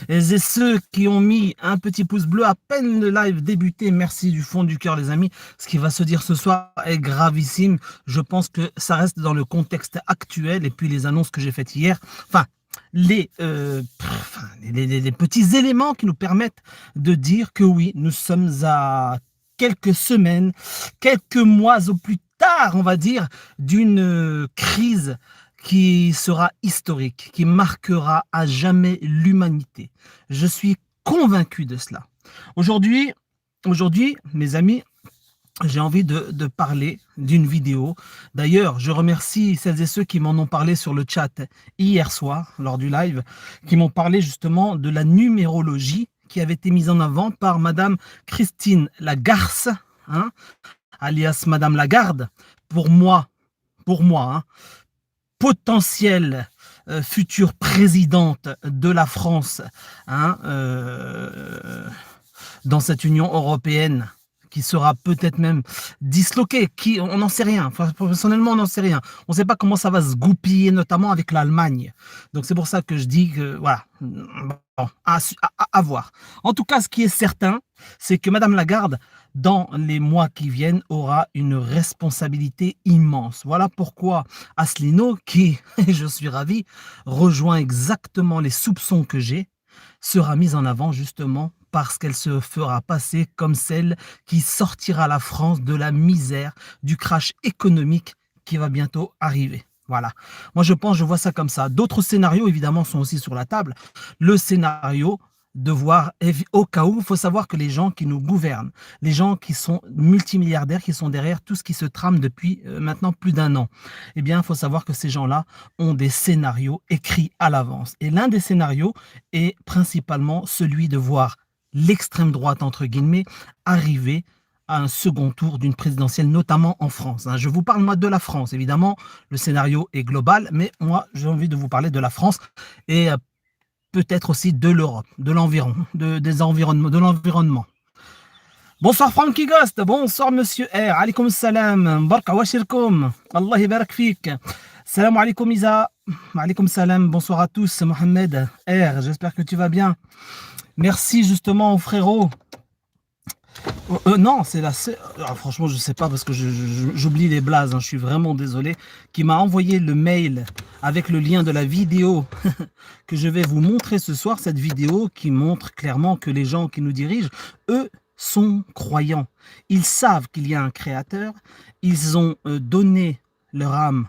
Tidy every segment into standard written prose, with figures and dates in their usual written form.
et ceux qui ont mis un petit pouce bleu à peine le live débuté. Merci du fond du cœur, les amis. Ce qui va se dire ce soir est gravissime. Je pense que ça reste dans le contexte actuel et puis les annonces que j'ai faites hier. Enfin, les petits éléments qui nous permettent de dire que oui, nous sommes à quelques semaines, quelques mois au plus tard, on va dire, d'une crise qui sera historique, qui marquera à jamais l'humanité. Je suis convaincu de cela. Aujourd'hui, mes amis, j'ai envie de parler d'une vidéo. D'ailleurs, je remercie celles et ceux qui m'en ont parlé sur le chat hier soir, lors du live, qui m'ont parlé justement de la numérologie qui avait été mise en avant par Madame Christine Lagarce, hein, alias Madame Lagarde. Pour moi, hein, potentielle future présidente de la France, hein, dans cette Union européenne qui sera peut-être même disloquée, on n'en sait rien. Enfin, personnellement, on n'en sait rien. On ne sait pas comment ça va se goupiller, notamment avec l'Allemagne. Donc c'est pour ça que je dis que, voilà, bon, à voir. En tout cas, ce qui est certain, c'est que Madame Lagarde, dans les mois qui viennent, aura une responsabilité immense. Voilà pourquoi Asselineau, qui, je suis ravi, rejoint exactement les soupçons que j'ai, sera mise en avant justement parce qu'elle se fera passer comme celle qui sortira la France de la misère, du crash économique qui va bientôt arriver. Voilà. Moi, je vois ça comme ça. D'autres scénarios, évidemment, sont aussi sur la table. Le scénario de voir, au cas où, il faut savoir que les gens qui nous gouvernent, les gens qui sont multimilliardaires, qui sont derrière tout ce qui se trame depuis maintenant plus d'un an, eh bien, il faut savoir que ces gens-là ont des scénarios écrits à l'avance. Et l'un des scénarios est principalement celui de voir l'extrême droite, entre guillemets, arriver à un second tour d'une présidentielle, notamment en France. Je vous parle, moi, de la France. Évidemment, le scénario est global, mais moi, j'ai envie de vous parler de la France et peut-être aussi de l'Europe, de l'environ, de l'environnement. Bonsoir Frankie Ghost, bonsoir Monsieur R, alaikum salam, barka wa shirkum, Allah yabarak fik. Salam alaikum Isa, alaikum salam, bonsoir à tous, Mohamed R, j'espère que tu vas bien. Merci justement au frérot. Non, c'est la... franchement, je sais pas parce que j'oublie les blazes, je suis vraiment désolé, qui m'a envoyé le mail avec le lien de la vidéo que je vais vous montrer ce soir, cette vidéo qui montre clairement que les gens qui nous dirigent, eux, sont croyants. Ils savent qu'il y a un créateur, ils ont donné leur âme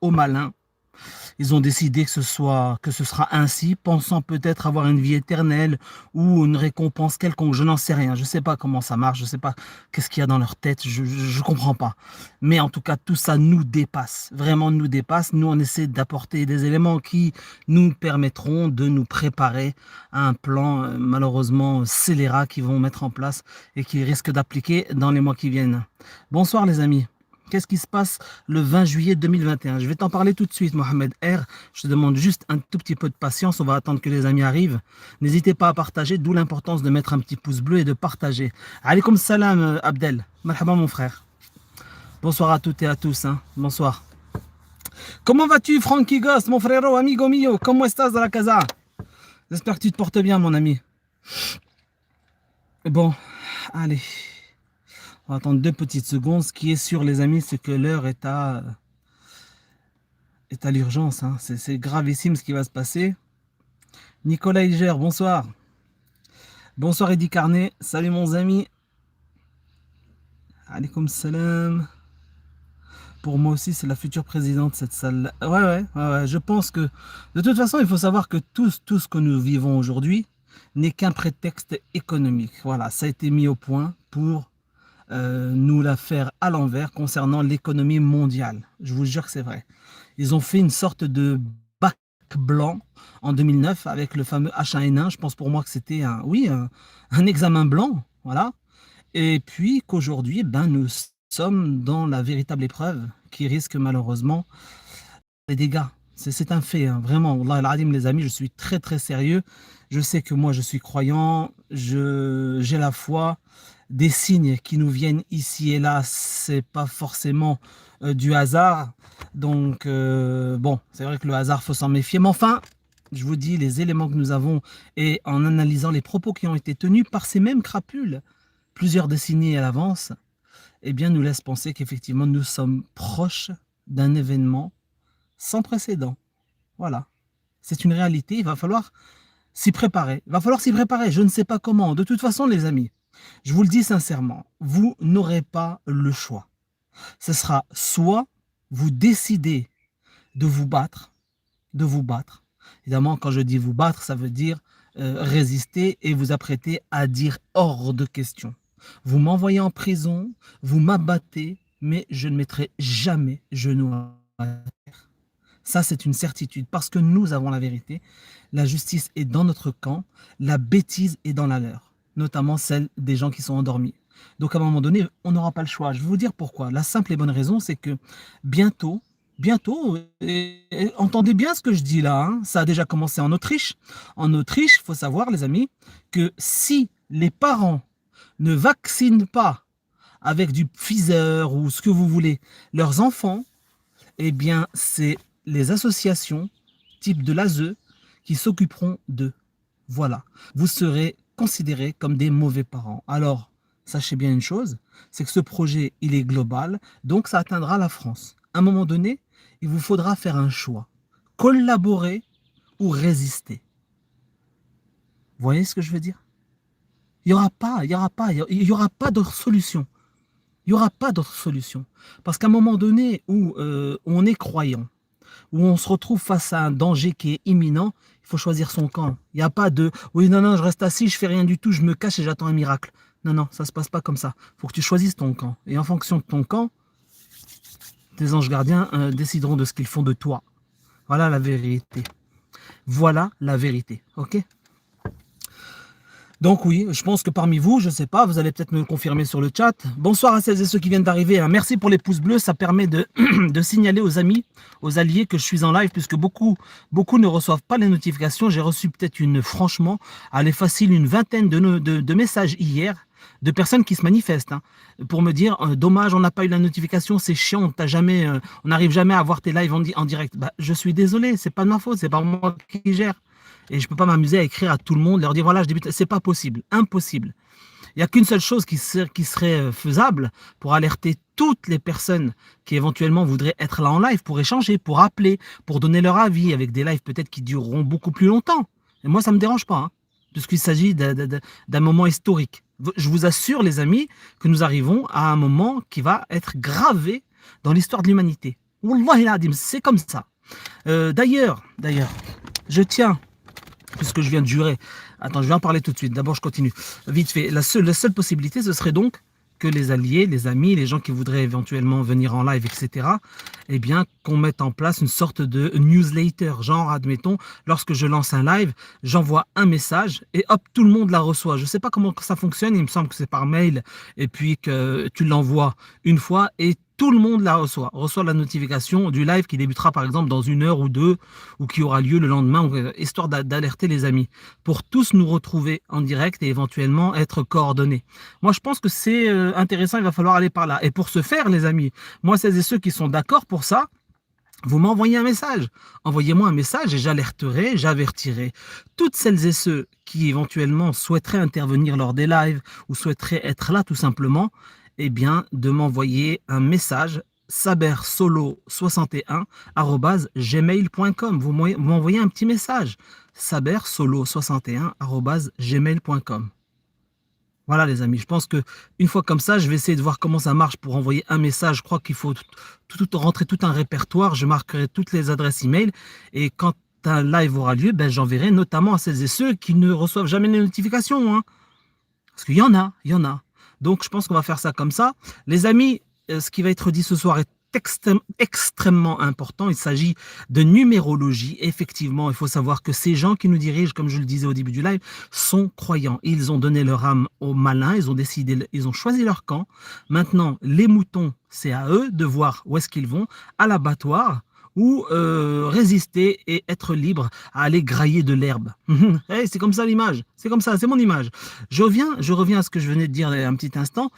aux malins. Ils ont décidé que ce sera ainsi, pensant peut-être avoir une vie éternelle ou une récompense quelconque. Je n'en sais rien. Je ne sais pas comment ça marche. Je ne sais pas qu'est-ce qu'il y a dans leur tête. Je ne comprends pas. Mais en tout cas, tout ça nous dépasse. Vraiment nous dépasse. Nous, on essaie d'apporter des éléments qui nous permettront de nous préparer à un plan, malheureusement, scélérat qu'ils vont mettre en place et qu'ils risquent d'appliquer dans les mois qui viennent. Bonsoir les amis. Qu'est-ce qui se passe le 20 juillet 2021? Je vais t'en parler tout de suite, Mohamed R. Je te demande juste un tout petit peu de patience. On va attendre que les amis arrivent. N'hésitez pas à partager, d'où l'importance de mettre un petit pouce bleu et de partager. Alaykoum salam, Abdel. Marhaba, mon frère. Bonsoir à toutes et à tous. Bonsoir. Comment vas-tu, Frankie Ghost, mon frérot, amigo mio? Comment estás de la casa? J'espère que tu te portes bien, mon ami. Bon, allez. On va attendre 2 petites secondes. Ce qui est sûr, les amis, c'est que l'heure est à l'urgence. C'est gravissime ce qui va se passer. Nicolas Hilger, bonsoir. Bonsoir Eddy Carnet. Salut mon ami. Alaykoum salam. Pour moi aussi, c'est la future présidente, cette salle. Ouais. Je pense que, de toute façon, il faut savoir que tout ce que nous vivons aujourd'hui n'est qu'un prétexte économique. Voilà, ça a été mis au point pour nous la faire à l'envers concernant l'économie mondiale. Je vous jure que c'est vrai. Ils ont fait une sorte de bac blanc en 2009 avec le fameux H1N1. Je pense pour moi que c'était un examen blanc. Voilà. Et puis qu'aujourd'hui, nous sommes dans la véritable épreuve qui risque malheureusement les dégâts. C'est un fait, vraiment. Wallah al-Adim, les amis, je suis très très sérieux. Je sais que moi je suis croyant, j'ai la foi. Des signes qui nous viennent ici et là, c'est pas forcément du hasard. Donc bon, c'est vrai que le hasard, faut s'en méfier. Mais enfin, je vous dis les éléments que nous avons et en analysant les propos qui ont été tenus par ces mêmes crapules, plusieurs décennies à l'avance, eh bien, nous laisse penser qu'effectivement, nous sommes proches d'un événement sans précédent. Voilà. C'est une réalité, il va falloir s'y préparer. Il va falloir s'y préparer, je ne sais pas comment. De toute façon, les amis, je vous le dis sincèrement, vous n'aurez pas le choix. Ce sera soit vous décidez de vous battre, de vous battre. Évidemment, quand je dis vous battre, ça veut dire résister et vous apprêter à dire hors de question. Vous m'envoyez en prison, vous m'abattez, mais je ne mettrai jamais genou à terre. Ça, c'est une certitude, parce que nous avons la vérité. La justice est dans notre camp, la bêtise est dans la leur, notamment celle des gens qui sont endormis. Donc à un moment donné, on n'aura pas le choix. Je vais vous dire pourquoi. La simple et bonne raison, c'est que bientôt, et entendez bien ce que je dis là, hein, ça a déjà commencé en Autriche. En Autriche, il faut savoir, les amis, que si les parents ne vaccinent pas avec du Pfizer ou ce que vous voulez leurs enfants, eh bien, c'est les associations type de l'ASE qui s'occuperont d'eux. Voilà. Vous serez considérés comme des mauvais parents. Alors, sachez bien une chose, c'est que ce projet, il est global, donc ça atteindra la France. À un moment donné, il vous faudra faire un choix. Collaborer ou résister. Vous voyez ce que je veux dire? Il n'y aura pas d'autre solution. Il n'y aura pas d'autre solution. Parce qu'à un moment donné où on est croyant, où on se retrouve face à un danger qui est imminent, il faut choisir son camp. Il n'y a pas de « oui, non, je reste assis, je fais rien du tout, je me cache et j'attends un miracle ». Non, ça ne se passe pas comme ça. Il faut que tu choisisses ton camp. Et en fonction de ton camp, tes anges gardiens décideront de ce qu'ils font de toi. Voilà la vérité. Voilà la vérité. Ok ? Donc oui, je pense que parmi vous, je ne sais pas, vous allez peut-être me le confirmer sur le chat. Bonsoir à celles et ceux qui viennent d'arriver. Merci pour les pouces bleus, ça permet de, de signaler aux amis, aux alliés que je suis en live, puisque beaucoup ne reçoivent pas les notifications. J'ai reçu peut-être franchement, allez facile, une vingtaine de messages hier, de personnes qui se manifestent, hein, pour me dire, dommage, on n'a pas eu la notification, c'est chiant, on n'arrive jamais à voir tes lives en direct. Bah, je suis désolé, c'est pas de ma faute, c'est pas moi qui gère. Et je ne peux pas m'amuser à écrire à tout le monde, leur dire voilà, je débute. C'est pas possible, impossible. Il n'y a qu'une seule chose qui serait faisable pour alerter toutes les personnes qui éventuellement voudraient être là en live, pour échanger, pour appeler, pour donner leur avis, avec des lives peut-être qui dureront beaucoup plus longtemps. Et moi, ça ne me dérange pas, hein, puisqu'il s'agit d'un moment historique. Je vous assure, les amis, que nous arrivons à un moment qui va être gravé dans l'histoire de l'humanité. Wallahi l'adim, c'est comme ça. D'ailleurs, je tiens, puisque je viens de jurer. Attends, je vais en parler tout de suite. D'abord, je continue. Vite fait. La seule possibilité, ce serait donc que les alliés, les amis, les gens qui voudraient éventuellement venir en live, etc., eh bien, qu'on mette en place une sorte de newsletter. Genre, admettons, lorsque je lance un live, j'envoie un message et hop, tout le monde la reçoit. Je ne sais pas comment ça fonctionne. Il me semble que c'est par mail et puis que tu l'envoies une fois et tout le monde la reçoit la notification du live qui débutera par exemple dans 1 heure ou 2 ou qui aura lieu le lendemain, histoire d'alerter les amis pour tous nous retrouver en direct et éventuellement être coordonnés. Moi je pense que c'est intéressant, il va falloir aller par là. Et pour ce faire les amis, moi celles et ceux qui sont d'accord pour ça, vous m'envoyez un message. Envoyez-moi un message et j'alerterai, j'avertirai toutes celles et ceux qui éventuellement souhaiteraient intervenir lors des lives ou souhaiteraient être là tout simplement, eh bien, de m'envoyer un message sabersolo61@gmail.com. Vous m'envoyez un petit message sabersolo61@gmail.com. Voilà les amis, je pense que une fois comme ça, je vais essayer de voir comment ça marche pour envoyer un message. Je crois qu'il faut rentrer tout un répertoire. Je marquerai toutes les adresses email et quand un live aura lieu, ben, j'enverrai notamment à celles et ceux qui ne reçoivent jamais les notifications, hein. Parce qu'il y en a. Donc, je pense qu'on va faire ça comme ça. Les amis, ce qui va être dit ce soir est extrêmement important. Il s'agit de numérologie. Effectivement, il faut savoir que ces gens qui nous dirigent, comme je le disais au début du live, sont croyants. Ils ont donné leur âme aux malins, ils ont choisi leur camp. Maintenant, les moutons, c'est à eux de voir où est-ce qu'ils vont, à l'abattoir ou résister et être libre à aller grailler de l'herbe. Hey, c'est comme ça l'image, c'est comme ça, c'est mon image. Je reviens à ce que je venais de dire il y a un petit instant.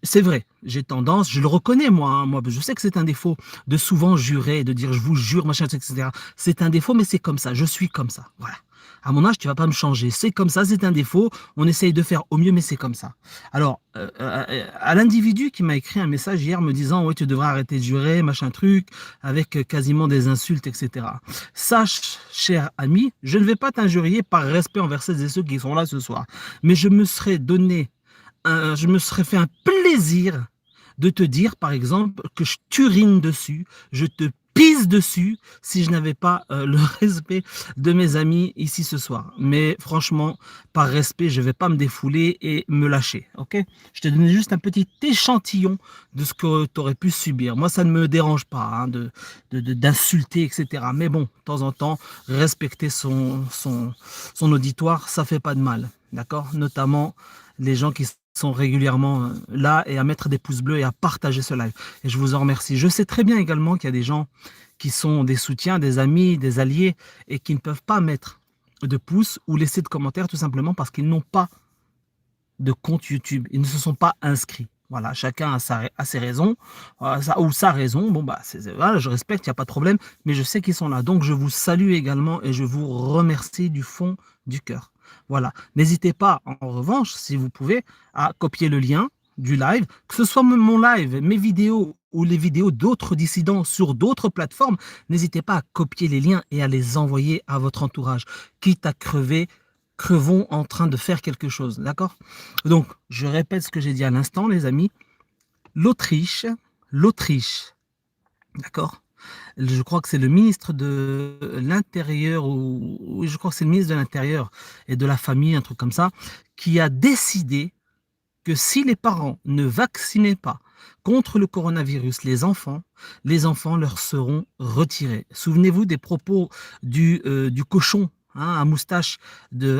C'est vrai, j'ai tendance, je le reconnais moi, hein, moi, je sais que c'est un défaut de souvent jurer, de dire je vous jure, machin, etc. C'est un défaut, mais c'est comme ça, je suis comme ça. Voilà. À mon âge, tu vas pas me changer. C'est comme ça, c'est un défaut. On essaye de faire au mieux, mais c'est comme ça. Alors, à l'individu qui m'a écrit un message hier me disant oui, tu devrais arrêter de jurer, machin truc, avec quasiment des insultes, etc. Sache, cher ami, je ne vais pas t'injurier par respect envers celles et ceux qui sont là ce soir, mais je me serais fait un plaisir de te dire, par exemple, que je t'urine dessus, je te pisse dessus si je n'avais pas le respect de mes amis ici ce soir. Mais franchement, par respect, je ne vais pas me défouler et me lâcher. Ok? Je te donne juste un petit échantillon de ce que tu aurais pu subir. Moi, ça ne me dérange pas hein, d'insulter, etc. Mais bon, de temps en temps, respecter son auditoire, ça fait pas de mal. D'accord? Notamment les gens qui sont régulièrement là et à mettre des pouces bleus et à partager ce live. Et je vous en remercie. Je sais très bien également qu'il y a des gens qui sont des soutiens, des amis, des alliés et qui ne peuvent pas mettre de pouces ou laisser de commentaires tout simplement parce qu'ils n'ont pas de compte YouTube. Ils ne se sont pas inscrits. Voilà, chacun a ses raisons, ou sa raison. Bon, bah, voilà, je respecte, il n'y a pas de problème, mais je sais qu'ils sont là. Donc, je vous salue également et je vous remercie du fond du cœur. Voilà. N'hésitez pas, en revanche, si vous pouvez, à copier le lien du live, que ce soit mon live, mes vidéos ou les vidéos d'autres dissidents sur d'autres plateformes. N'hésitez pas à copier les liens et à les envoyer à votre entourage, quitte à crevons en train de faire quelque chose, d'accord? Donc, je répète ce que j'ai dit à l'instant, les amis. L'Autriche, d'accord? Je crois que c'est le ministre de l'Intérieur, ou je crois que c'est le ministre de l'Intérieur et de la Famille, un truc comme ça, qui a décidé que si les parents ne vaccinaient pas contre le coronavirus les enfants leur seront retirés. Souvenez-vous des propos du cochon à moustache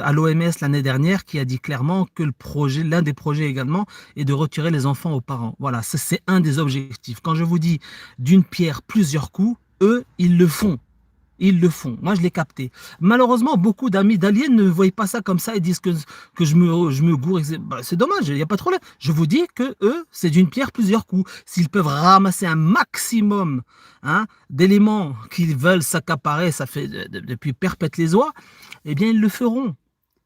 à l'OMS l'année dernière qui a dit clairement que l'un des projets également est de retirer les enfants aux parents. Voilà, c'est un des objectifs. Quand je vous dis d'une pierre plusieurs coups, eux, ils le font. Ils le font. Moi, je l'ai capté. Malheureusement, beaucoup d'amis d'aliens ne voient pas ça comme ça et disent que je me gourre. C'est dommage, il n'y a pas de problème. Je vous dis que eux, c'est d'une pierre plusieurs coups. S'ils peuvent ramasser un maximum d'éléments qu'ils veulent s'accaparer, ça fait depuis perpète les oies, eh bien, ils le feront.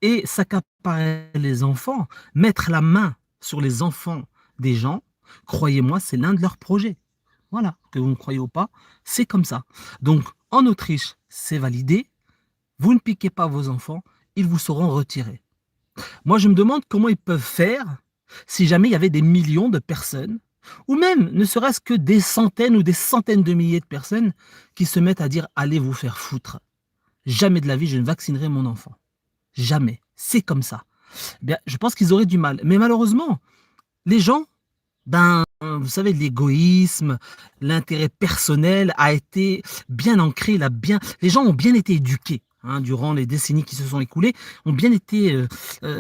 Et s'accaparer les enfants, mettre la main sur les enfants des gens, croyez-moi, c'est l'un de leurs projets. Voilà, que vous ne croyez ou pas, c'est comme ça. Donc, en Autriche, c'est validé. Vous ne piquez pas vos enfants, ils vous seront retirés. Moi, je me demande comment ils peuvent faire si jamais il y avait des millions de personnes, ou même ne serait-ce que des centaines ou des centaines de milliers de personnes qui se mettent à dire « allez vous faire foutre ». Jamais de la vie, je ne vaccinerai mon enfant. Jamais. C'est comme ça. Bien, je pense qu'ils auraient du mal. Mais malheureusement, les gens, vous savez, l'égoïsme, l'intérêt personnel a été bien ancré, les gens ont bien été éduqués durant les décennies qui se sont écoulées, ont bien été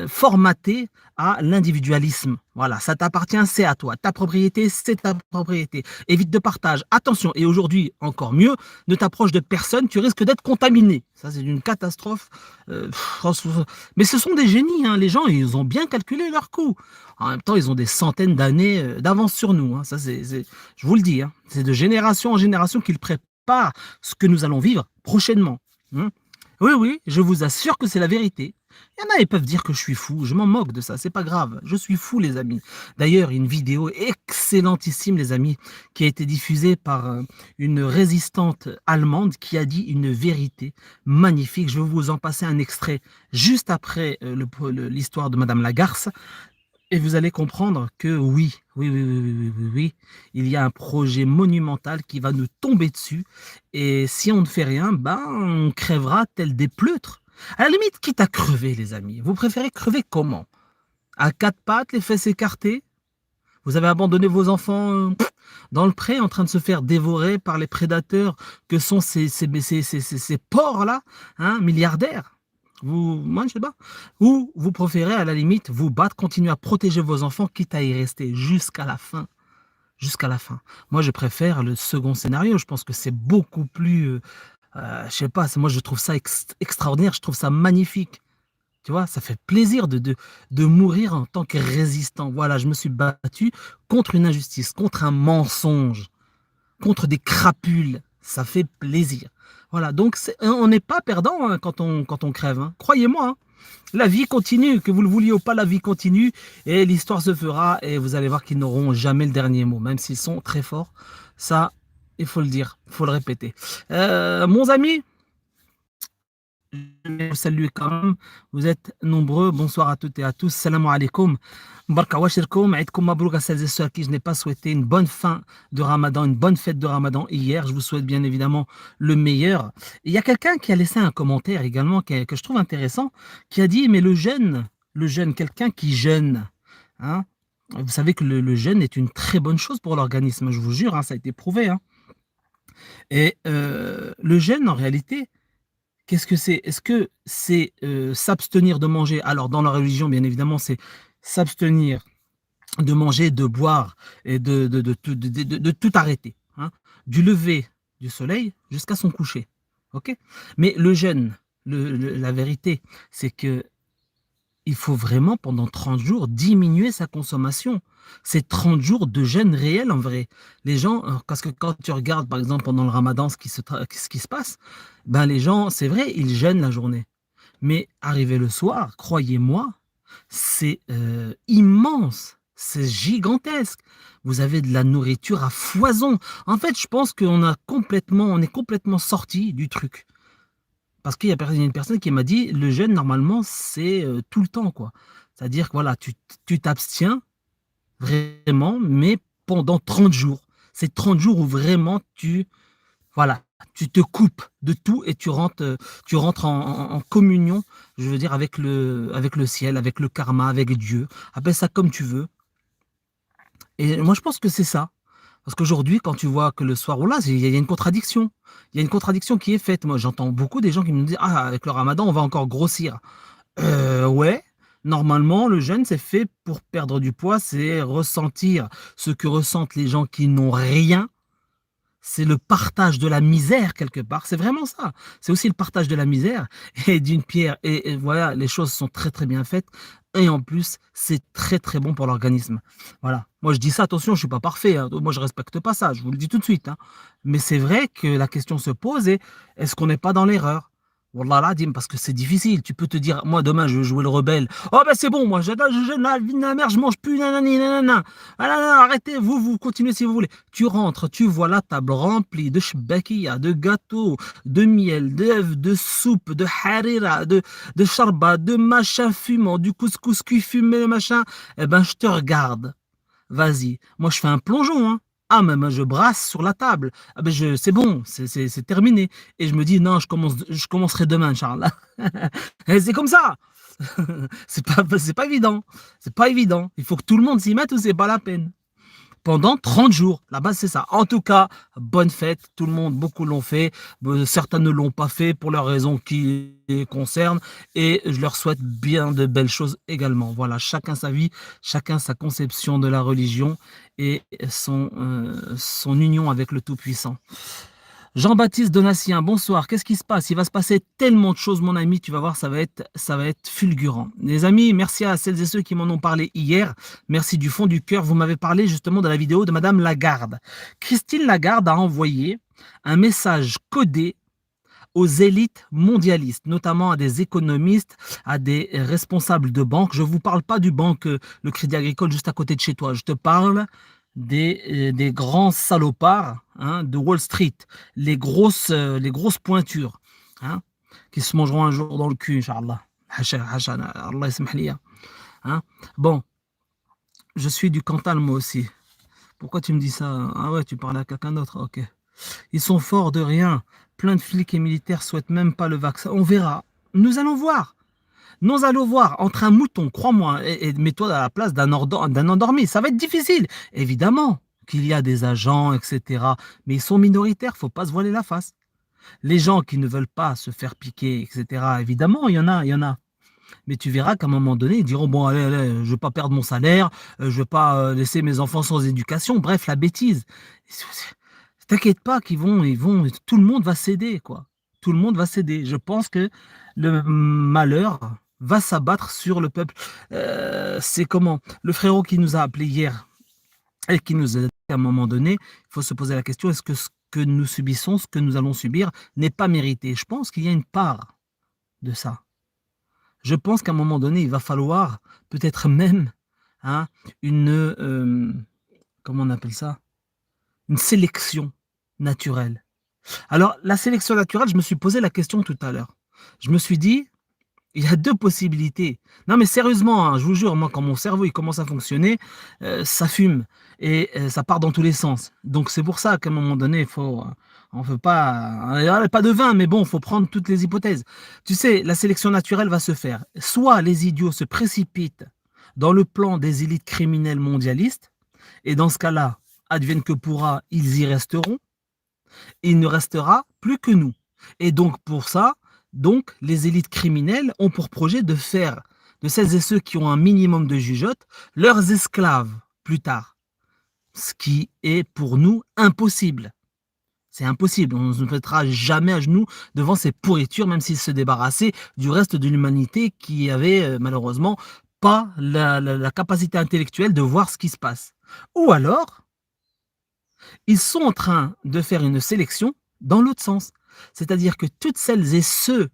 formatés à l'individualisme. Voilà, ça t'appartient, c'est à toi. Ta propriété, c'est ta propriété. Évite de partage. Attention, et aujourd'hui, encore mieux, ne t'approche de personne, tu risques d'être contaminé. Ça, c'est une catastrophe. Mais ce sont des génies, les gens, ils ont bien calculé leur coût. En même temps, ils ont des centaines d'années d'avance sur nous. Ça, je vous le dis, c'est de génération en génération qu'ils préparent ce que nous allons vivre prochainement. Oui, oui, je vous assure que c'est la vérité. Il y en a, ils peuvent dire que je suis fou. Je m'en moque de ça, c'est pas grave. Je suis fou, les amis. D'ailleurs, une vidéo excellentissime, les amis, qui a été diffusée par une résistante allemande qui a dit une vérité magnifique. Je vais vous en passer un extrait juste après l'histoire de Madame Lagarce. Et vous allez comprendre que oui, il y a un projet monumental qui va nous tomber dessus. Et si on ne fait rien, on crèvera tel des pleutres. À la limite, quitte à crever, les amis. Vous préférez crever comment? À quatre pattes, les fesses écartées? Vous avez abandonné vos enfants dans le pré, en train de se faire dévorer par les prédateurs que sont ces porcs-là, milliardaires? Moi, je sais pas. Ou vous préférez, à la limite, vous battre, continuer à protéger vos enfants, quitte à y rester jusqu'à la fin. jusqu'à la fin. Moi, je préfère le second scénario. Je pense que c'est beaucoup plus, je sais pas, moi je trouve ça extraordinaire, je trouve ça magnifique. Tu vois? Ça fait plaisir de mourir en tant que résistant. Voilà, je me suis battu contre une injustice, contre un mensonge, contre des crapules. Ça fait plaisir. Voilà, donc on n'est pas perdant, hein, quand on crève, hein. Croyez-moi, hein. La vie continue, que vous le vouliez ou pas, la vie continue et l'histoire se fera et vous allez voir qu'ils n'auront jamais le dernier mot, même s'ils sont très forts. Ça, il faut le dire, il faut le répéter. Mon ami, je vais vous saluer quand même. Vous êtes nombreux. Bonsoir à toutes et à tous. Salam alaikum. Barka wa shirkoum. Aïdkoum mabrouk à celles et ceux à qui je n'ai pas souhaité une bonne fin de Ramadan, une bonne fête de Ramadan hier. Je vous souhaite bien évidemment le meilleur. Il y a quelqu'un qui a laissé un commentaire également que je trouve intéressant, qui a dit, mais le jeûne, quelqu'un qui jeûne, hein, vous savez que le jeûne est une très bonne chose pour l'organisme, je vous jure, hein, ça a été prouvé, hein. Et le jeûne, en réalité, qu'est-ce que c'est? Est-ce que c'est, s'abstenir de manger? Alors dans la religion, bien évidemment, c'est s'abstenir de manger, de boire et de tout arrêter, hein, du lever du soleil jusqu'à son coucher, OK? Mais le jeûne, la vérité, c'est que il faut vraiment pendant 30 jours diminuer sa consommation. C'est 30 jours de jeûne réel en vrai. Les gens, parce que quand tu regardes par exemple pendant le ramadan ce qui se passe, ben les gens, c'est vrai, ils jeûnent la journée. Mais arrivé le soir, croyez-moi, c'est immense, c'est gigantesque. Vous avez de la nourriture à foison. En fait, je pense on est complètement sorti du truc. Parce qu'il y a une personne qui m'a dit: «Le jeûne normalement c'est, tout le temps quoi». C'est-à-dire que voilà, tu t'abstiens vraiment, mais pendant 30 jours. C'est 30 jours où vraiment voilà, tu te coupes de tout et tu rentres en communion, je veux dire avec le ciel, avec le karma, avec Dieu. Appelle ça comme tu veux et moi je pense que c'est ça. Parce qu'aujourd'hui, quand tu vois que le soir, voilà, il y a une contradiction. Il y a une contradiction qui est faite. Moi, j'entends beaucoup des gens qui me disent: «Ah, avec le ramadan, on va encore grossir». Ouais, normalement, le jeûne, c'est fait pour perdre du poids, c'est ressentir ce que ressentent les gens qui n'ont rien. C'est le partage de la misère quelque part, c'est vraiment ça. C'est aussi le partage de la misère et d'une pierre et voilà, les choses sont très, très bien faites et en plus, c'est très, très bon pour l'organisme. Voilà. Moi, je dis ça, attention, je suis pas parfait, hein, moi je respecte pas ça, je vous le dis tout de suite, hein. Mais c'est vrai que la question se pose et est-ce qu'on n'est pas dans l'erreur? Wallah l'azim, parce que c'est difficile. Tu peux te dire: «Moi demain je veux jouer le rebelle. Oh ben c'est bon, moi je jeûne la vie de ma mère, je mange plus nanani nanana. Ah non, non, arrêtez, vous continuez si vous voulez». Tu rentres, tu vois la table remplie de chbakia, de gâteaux, de miel, d'œufs, de soupe, de harira, de charba, de machin fumant, du couscous cuit fumé, machin. Eh ben je te regarde. Vas-y. Moi je fais un plongeon, hein. Ah mais moi je brasse sur la table. Ah ben c'est bon, c'est terminé. Et je me dis: «Non, je commencerai demain, inchallah». Et c'est comme ça. C'est pas évident. C'est pas évident. Il faut que tout le monde s'y mette ou c'est pas la peine. Pendant 30 jours, la base c'est ça. En tout cas, bonne fête, tout le monde, beaucoup l'ont fait, certains ne l'ont pas fait pour leurs raisons qui les concernent et je leur souhaite bien de belles choses également. Voilà, chacun sa vie, chacun sa conception de la religion et son union avec le Tout-Puissant. Jean-Baptiste Donatien, bonsoir. Qu'est-ce qui se passe? Il va se passer tellement de choses, mon ami. Tu vas voir, ça va être fulgurant. Les amis, merci à celles et ceux qui m'en ont parlé hier. Merci du fond du cœur. Vous m'avez parlé justement de la vidéo de Madame Lagarde. Christine Lagarde a envoyé un message codé aux élites mondialistes, notamment à des économistes, à des responsables de banques. Je ne vous parle pas du banque, le Crédit Agricole juste à côté de chez toi. Je te parle des grands salopards, hein, de Wall Street, les grosses pointures, hein, qui se mangeront un jour dans le cul, Inch'Allah. Hacha, hacha, Allah yasmah liya, hein. Bon, je suis du Cantal moi aussi. Pourquoi tu me dis ça? Ah ouais, tu parles à quelqu'un d'autre, ok. Ils sont forts de rien. Plein de flics et militaires souhaitent même pas le vaccin. On verra. Nous allons voir. Nous allons voir entre un mouton, crois-moi, et mets-toi à la place d'un endormi. Ça va être difficile. Évidemment qu'il y a des agents, etc. Mais ils sont minoritaires, faut pas se voiler la face. Les gens qui ne veulent pas se faire piquer, etc. Évidemment, il y en a. Mais tu verras qu'à un moment donné, ils diront: «Bon allez, allez, je ne veux pas perdre mon salaire, je ne veux pas, laisser mes enfants sans éducation», bref, la bêtise. T'inquiète pas qu'ils vont tout le monde va céder, quoi. Tout le monde va céder. Je pense que le malheur va s'abattre sur le peuple. C'est comment? Le frérot qui nous a appelé hier et qui nous a dit qu'à un moment donné, il faut se poser la question: «Est-ce que ce que nous subissons, ce que nous allons subir n'est pas mérité?» Je pense qu'il y a une part de ça. Je pense qu'à un moment donné, il va falloir peut-être même, hein, une, comment on appelle ça? Une sélection naturelle. Alors la sélection naturelle, je me suis posé la question tout à l'heure. Je me suis dit: «Il y a 2 possibilités». Non mais sérieusement, hein, je vous jure, moi quand mon cerveau il commence à fonctionner, ça fume et ça part dans tous les sens. Donc c'est pour ça qu'à un moment donné, il faut, on veut pas de vin, mais bon, il faut prendre toutes les hypothèses. Tu sais, la sélection naturelle va se faire. Soit les idiots se précipitent dans le plan des élites criminelles mondialistes et dans ce cas-là, advienne que pourra, ils y resteront. Il ne restera plus que nous. Et donc pour ça, donc les élites criminelles ont pour projet de faire de celles et ceux qui ont un minimum de jugeote leurs esclaves plus tard. Ce qui est pour nous impossible. C'est impossible. On ne se mettra jamais à genoux devant ces pourritures, même s'ils se débarrassaient du reste de l'humanité qui avait malheureusement pas la capacité intellectuelle de voir ce qui se passe. Ou alors, ils sont en train de faire une sélection dans l'autre sens. C'est-à-dire que toutes celles et ceux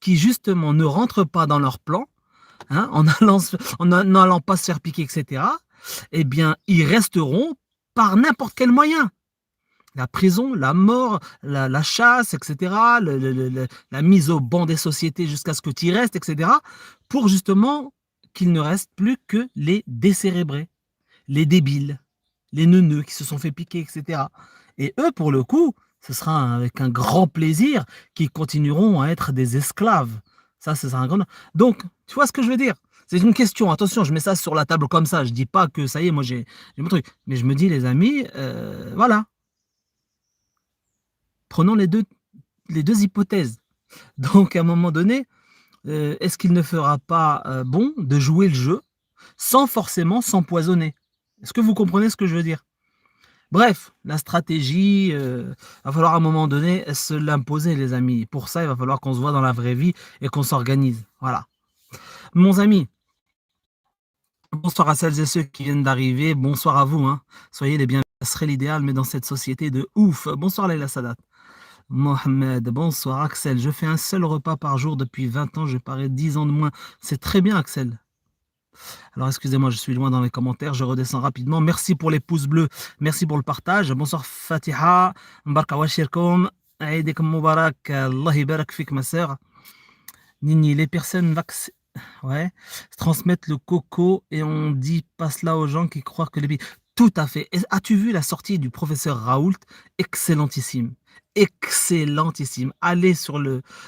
qui justement ne rentrent pas dans leur plan, hein, en n'allant pas se faire piquer, etc., eh bien, ils resteront par n'importe quel moyen. La prison, la mort, la chasse, etc., la mise au banc des sociétés jusqu'à ce que tu y restes, etc., pour justement qu'il ne reste plus que les décérébrés, les débiles, les neuneux qui se sont fait piquer, etc. Et eux, pour le coup, ce sera avec un grand plaisir qu'ils continueront à être des esclaves. Ça, ce sera un grand... Donc, tu vois ce que je veux dire? C'est une question. Attention, je mets ça sur la table comme ça. Je dis pas que ça y est, moi j'ai mon truc. Mais je me dis, les amis, voilà. Prenons les deux hypothèses. Donc, à un moment donné, est-ce qu'il ne fera pas bon de jouer le jeu sans forcément s'empoisonner? Est-ce que vous comprenez ce que je veux dire? Bref, la stratégie, va falloir à un moment donné se l'imposer les amis. Pour ça, il va falloir qu'on se voit dans la vraie vie et qu'on s'organise. Voilà. Mon ami, bonsoir à celles et ceux qui viennent d'arriver. Bonsoir à vous, hein. Soyez les bienvenus. Ce serait l'idéal, mais dans cette société de ouf. Bonsoir Leila Sadat. Mohamed, bonsoir Axel. Je fais un seul repas par jour depuis 20 ans. Je parais 10 ans de moins. C'est très bien, Axel. Alors, excusez-moi, je suis loin dans les commentaires. Je redescends rapidement. Merci pour les pouces bleus. Merci pour le partage. Bonsoir Fatiha. Mbarka wa shirkoum. Aïdekum Moubarak. Allah ibarak fik, ma sœur. Nini, les personnes ouais, transmettent le coco et on dit pas cela aux gens qui croient que les billes. Tout à fait. As-tu vu la sortie du professeur Raoult? Excellentissime. Excellentissime. Allez sur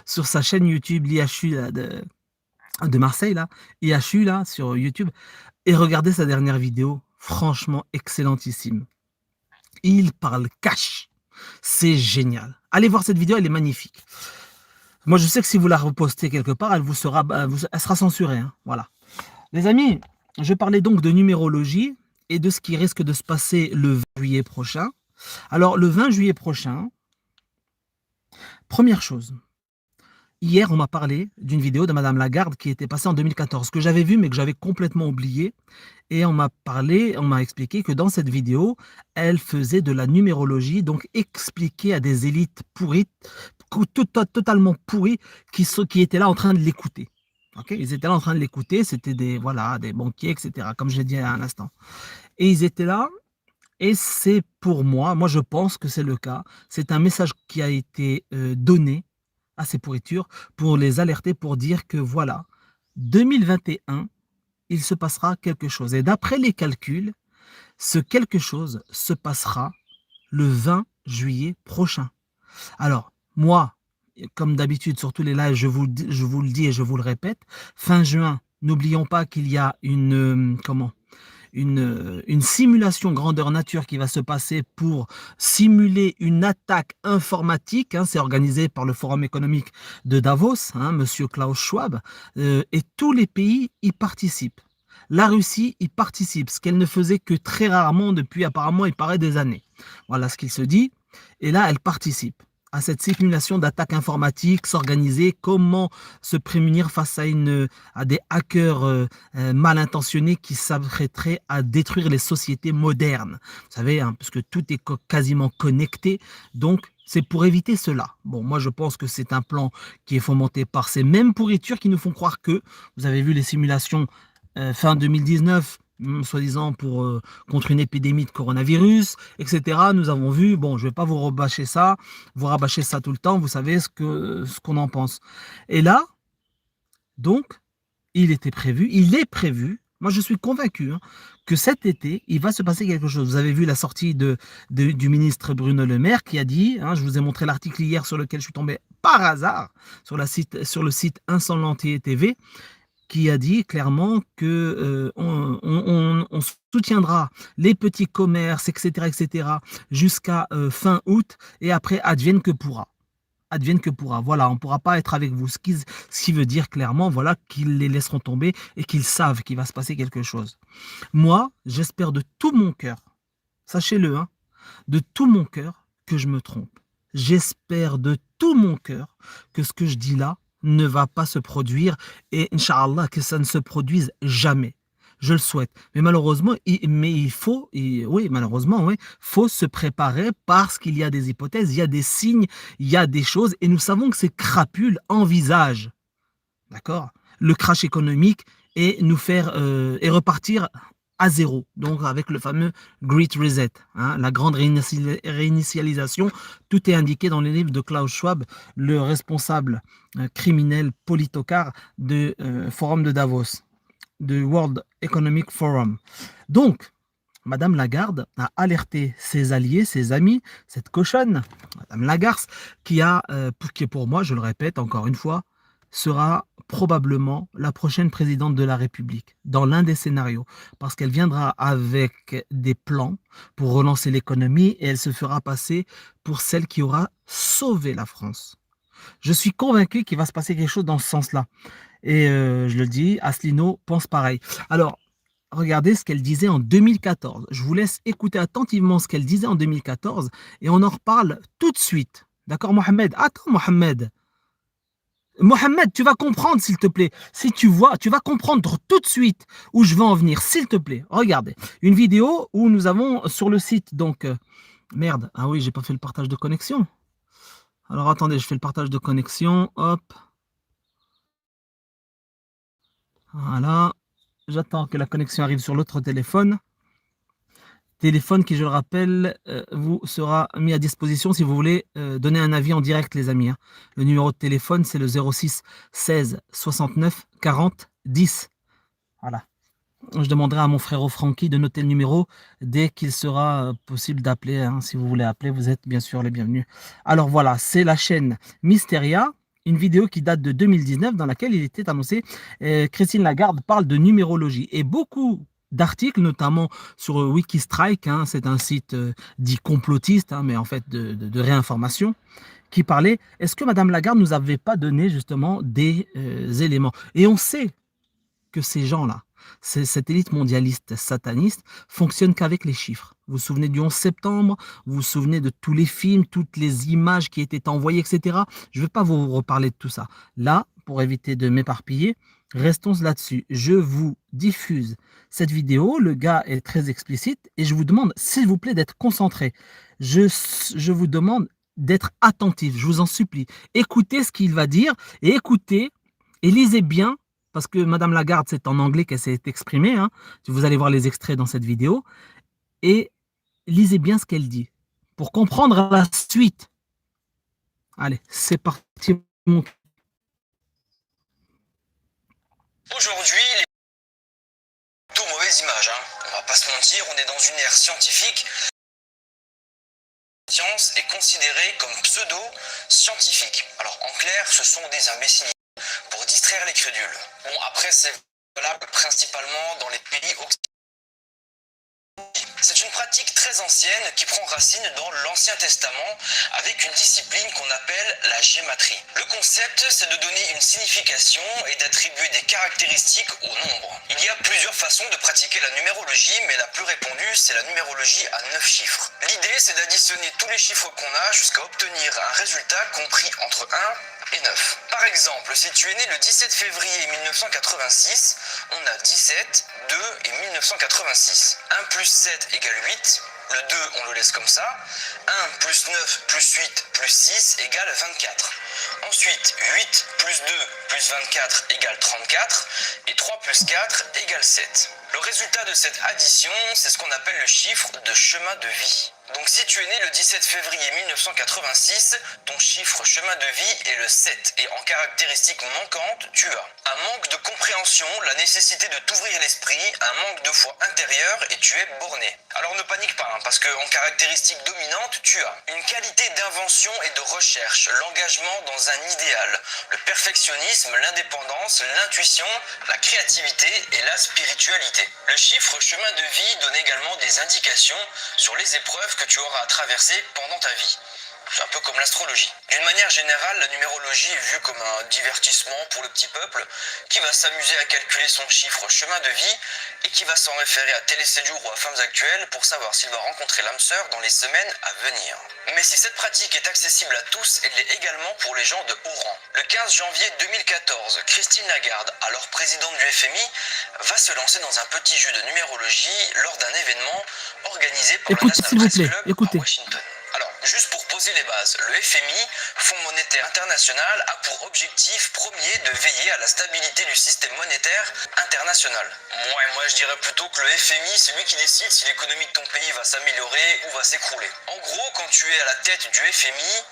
sa chaîne YouTube, l'IHU de Marseille, là, IHU, là, sur YouTube, et regardez sa dernière vidéo. Franchement, excellentissime. Il parle cash. C'est génial. Allez voir cette vidéo, elle est magnifique. Moi, je sais que si vous la repostez quelque part, elle sera censurée. Hein. Voilà. Les amis, je parlais donc de numérologie et de ce qui risque de se passer le 20 juillet prochain. Alors, le 20 juillet prochain, première chose, hier, on m'a parlé d'une vidéo de Madame Lagarde qui était passée en 2014, que j'avais vue mais que j'avais complètement oublié. Et on m'a expliqué que dans cette vidéo, elle faisait de la numérologie, donc expliquait à des élites pourries, totalement pourries, qui étaient là en train de l'écouter. Okay, ils étaient là en train de l'écouter, c'était des banquiers, etc., comme je l'ai dit à un instant. Et ils étaient là, et c'est pour moi je pense que c'est le cas, c'est un message qui a été donné à ces pourritures pour les alerter, pour dire que voilà, 2021, il se passera quelque chose. Et d'après les calculs, ce quelque chose se passera le 20 juillet prochain. Alors, moi, comme d'habitude, sur tous les lives, je vous le dis et je vous le répète, fin juin, n'oublions pas qu'il y a une une simulation grandeur nature qui va se passer pour simuler une attaque informatique. Hein, c'est organisé par le Forum économique de Davos, hein, Monsieur Klaus Schwab, et tous les pays y participent. La Russie y participe, ce qu'elle ne faisait que très rarement depuis apparemment, il paraît, des années. Voilà ce qu'il se dit. Et là, elle participe à cette simulation d'attaque informatique, s'organiser, comment se prémunir face à des hackers mal intentionnés qui s'apprêteraient à détruire les sociétés modernes. Vous savez, hein, puisque tout est quasiment connecté, donc c'est pour éviter cela. Bon, moi je pense que c'est un plan qui est fomenté par ces mêmes pourritures qui nous font croire que, vous avez vu les simulations fin 2019, soi-disant contre une épidémie de coronavirus, etc. Nous avons vu, bon, je ne vais pas vous rabâcher ça tout le temps, vous savez ce qu'on en pense. Et là, donc, il est prévu, moi je suis convaincu, hein, que cet été, il va se passer quelque chose. Vous avez vu la sortie du ministre Bruno Le Maire qui a dit, hein, je vous ai montré l'article hier sur lequel je suis tombé par hasard, sur le site Insolentier TV, qui a dit clairement que on soutiendra les petits commerces, etc., jusqu'à fin août, et après advienne que pourra. Advienne que pourra. Voilà, on ne pourra pas être avec vous. Ce qui veut dire clairement, voilà, qu'ils les laisseront tomber et qu'ils savent qu'il va se passer quelque chose. Moi, j'espère de tout mon cœur, sachez-le, hein, de tout mon cœur, que je me trompe. J'espère de tout mon cœur que ce que je dis là ne va pas se produire et Inch'Allah que ça ne se produise jamais. Je le souhaite. Mais malheureusement, oui, malheureusement, oui, faut se préparer parce qu'il y a des hypothèses, il y a des signes, il y a des choses et nous savons que ces crapules envisagent, d'accord, le crash économique et et repartir à zéro, donc avec le fameux Great Reset, hein, la grande réinitialisation. Tout est indiqué dans les livres de Klaus Schwab, le responsable criminel politocard du Forum de Davos, du World Economic Forum. Donc, Madame Lagarde a alerté ses alliés, ses amis, cette cochonne, Madame Lagarde, qui pour moi, je le répète encore une fois, sera probablement la prochaine présidente de la République, dans l'un des scénarios, parce qu'elle viendra avec des plans pour relancer l'économie et elle se fera passer pour celle qui aura sauvé la France. Je suis convaincu qu'il va se passer quelque chose dans ce sens-là. Et je le dis, Asselineau pense pareil. Alors, regardez ce qu'elle disait en 2014. Je vous laisse écouter attentivement ce qu'elle disait en 2014 et on en reparle tout de suite. D'accord, Mohamed? Attends, Mohamed. Mohamed, tu vas comprendre, s'il te plaît. Si tu vois, tu vas comprendre tout de suite où je veux en venir, s'il te plaît. Regardez, une vidéo où nous avons sur le site, donc, merde, ah oui, j'ai pas fait le partage de connexion. Alors attendez, je fais le partage de connexion, hop. Voilà, j'attends que la connexion arrive sur l'autre téléphone. Téléphone qui, je le rappelle, vous sera mis à disposition si vous voulez donner un avis en direct, les amis, hein. Le numéro de téléphone, c'est le 06 16 69 40 10. Voilà. Je demanderai à mon frère Francky de noter le numéro dès qu'il sera possible d'appeler, hein. Si vous voulez appeler, vous êtes bien sûr les bienvenus. Alors voilà, c'est la chaîne Mysteria, une vidéo qui date de 2019 dans laquelle il était annoncé Christine Lagarde parle de numérologie et beaucoup d'articles, notamment sur Wikistrike, hein, c'est un site dit complotiste, hein, mais en fait de réinformation, qui parlait, est-ce que Madame Lagarde nous avait pas donné justement des éléments? Et on sait que ces gens-là, cette élite mondialiste sataniste, fonctionne qu'avec les chiffres. Vous vous souvenez du 11 septembre, vous vous souvenez de tous les films, toutes les images qui étaient envoyées, etc. Je ne vais pas vous reparler de tout ça. Là, pour éviter de m'éparpiller, restons là-dessus. Je vous diffuse cette vidéo, le gars est très explicite, et je vous demande, s'il vous plaît, d'être concentré. Je vous demande d'être attentif, je vous en supplie. Écoutez ce qu'il va dire, et écoutez, et lisez bien parce que Madame Lagarde, c'est en anglais qu'elle s'est exprimée, hein. Vous allez voir les extraits dans cette vidéo. Et lisez bien ce qu'elle dit pour comprendre la suite. Allez, c'est parti. Aujourd'hui, les plutôt mauvaise image, hein. On va pas se mentir, on est dans une ère scientifique. La science est considérée comme pseudo-scientifique. Alors en clair, ce sont des imbéciles pour distraire les crédules. Bon, après, c'est valable principalement dans les pays occidentaux. C'est une pratique très ancienne qui prend racine dans l'Ancien Testament avec une discipline qu'on appelle la gématrie. Le concept, c'est de donner une signification et d'attribuer des caractéristiques au nombre. Il y a plusieurs façons de pratiquer la numérologie, mais la plus répandue, c'est la numérologie à 9 chiffres. L'idée, c'est d'additionner tous les chiffres qu'on a jusqu'à obtenir un résultat compris entre 1 et 9. Par exemple, si tu es né le 17 février 1986, on a 17, 2 et 1986. 1 plus 7 égale 8. Le 2, on le laisse comme ça. 1 plus 9 plus 8 plus 6 égale 24. Ensuite, 8 plus 2 plus 24 égale 34. Et 3 plus 4 égale 7. Le résultat de cette addition, c'est ce qu'on appelle le chiffre de chemin de vie. Donc si tu es né le 17 février 1986, ton chiffre chemin de vie est le 7. Et en caractéristique manquante, tu as un manque de compréhension, la nécessité de t'ouvrir l'esprit, un manque de foi intérieure et tu es borné. Alors ne panique pas, parce qu'en caractéristique dominante, tu as une qualité d'invention et de recherche, l'engagement dans un idéal, le perfectionnisme, l'indépendance, l'intuition, la créativité et la spiritualité. Le chiffre chemin de vie donne également des indications sur les épreuves que tu auras à traverser pendant ta vie. C'est un peu comme l'astrologie. D'une manière générale, la numérologie est vue comme un divertissement pour le petit peuple qui va s'amuser à calculer son chiffre chemin de vie et qui va s'en référer à Télé 7 jours ou à Femmes Actuelles pour savoir s'il va rencontrer l'âme sœur dans les semaines à venir. Mais si cette pratique est accessible à tous, elle l'est également pour les gens de haut rang. Le 15 janvier 2014, Christine Lagarde, alors présidente du FMI, va se lancer dans un petit jeu de numérologie lors d'un événement organisé par le National Press Club à Washington. Alors, juste pour poser les bases, le FMI, Fonds monétaire international, a pour objectif premier de veiller à la stabilité du système monétaire international. Moi je dirais plutôt que le FMI, c'est lui qui décide si l'économie de ton pays va s'améliorer ou va s'écrouler. En gros, quand tu es à la tête du FMI,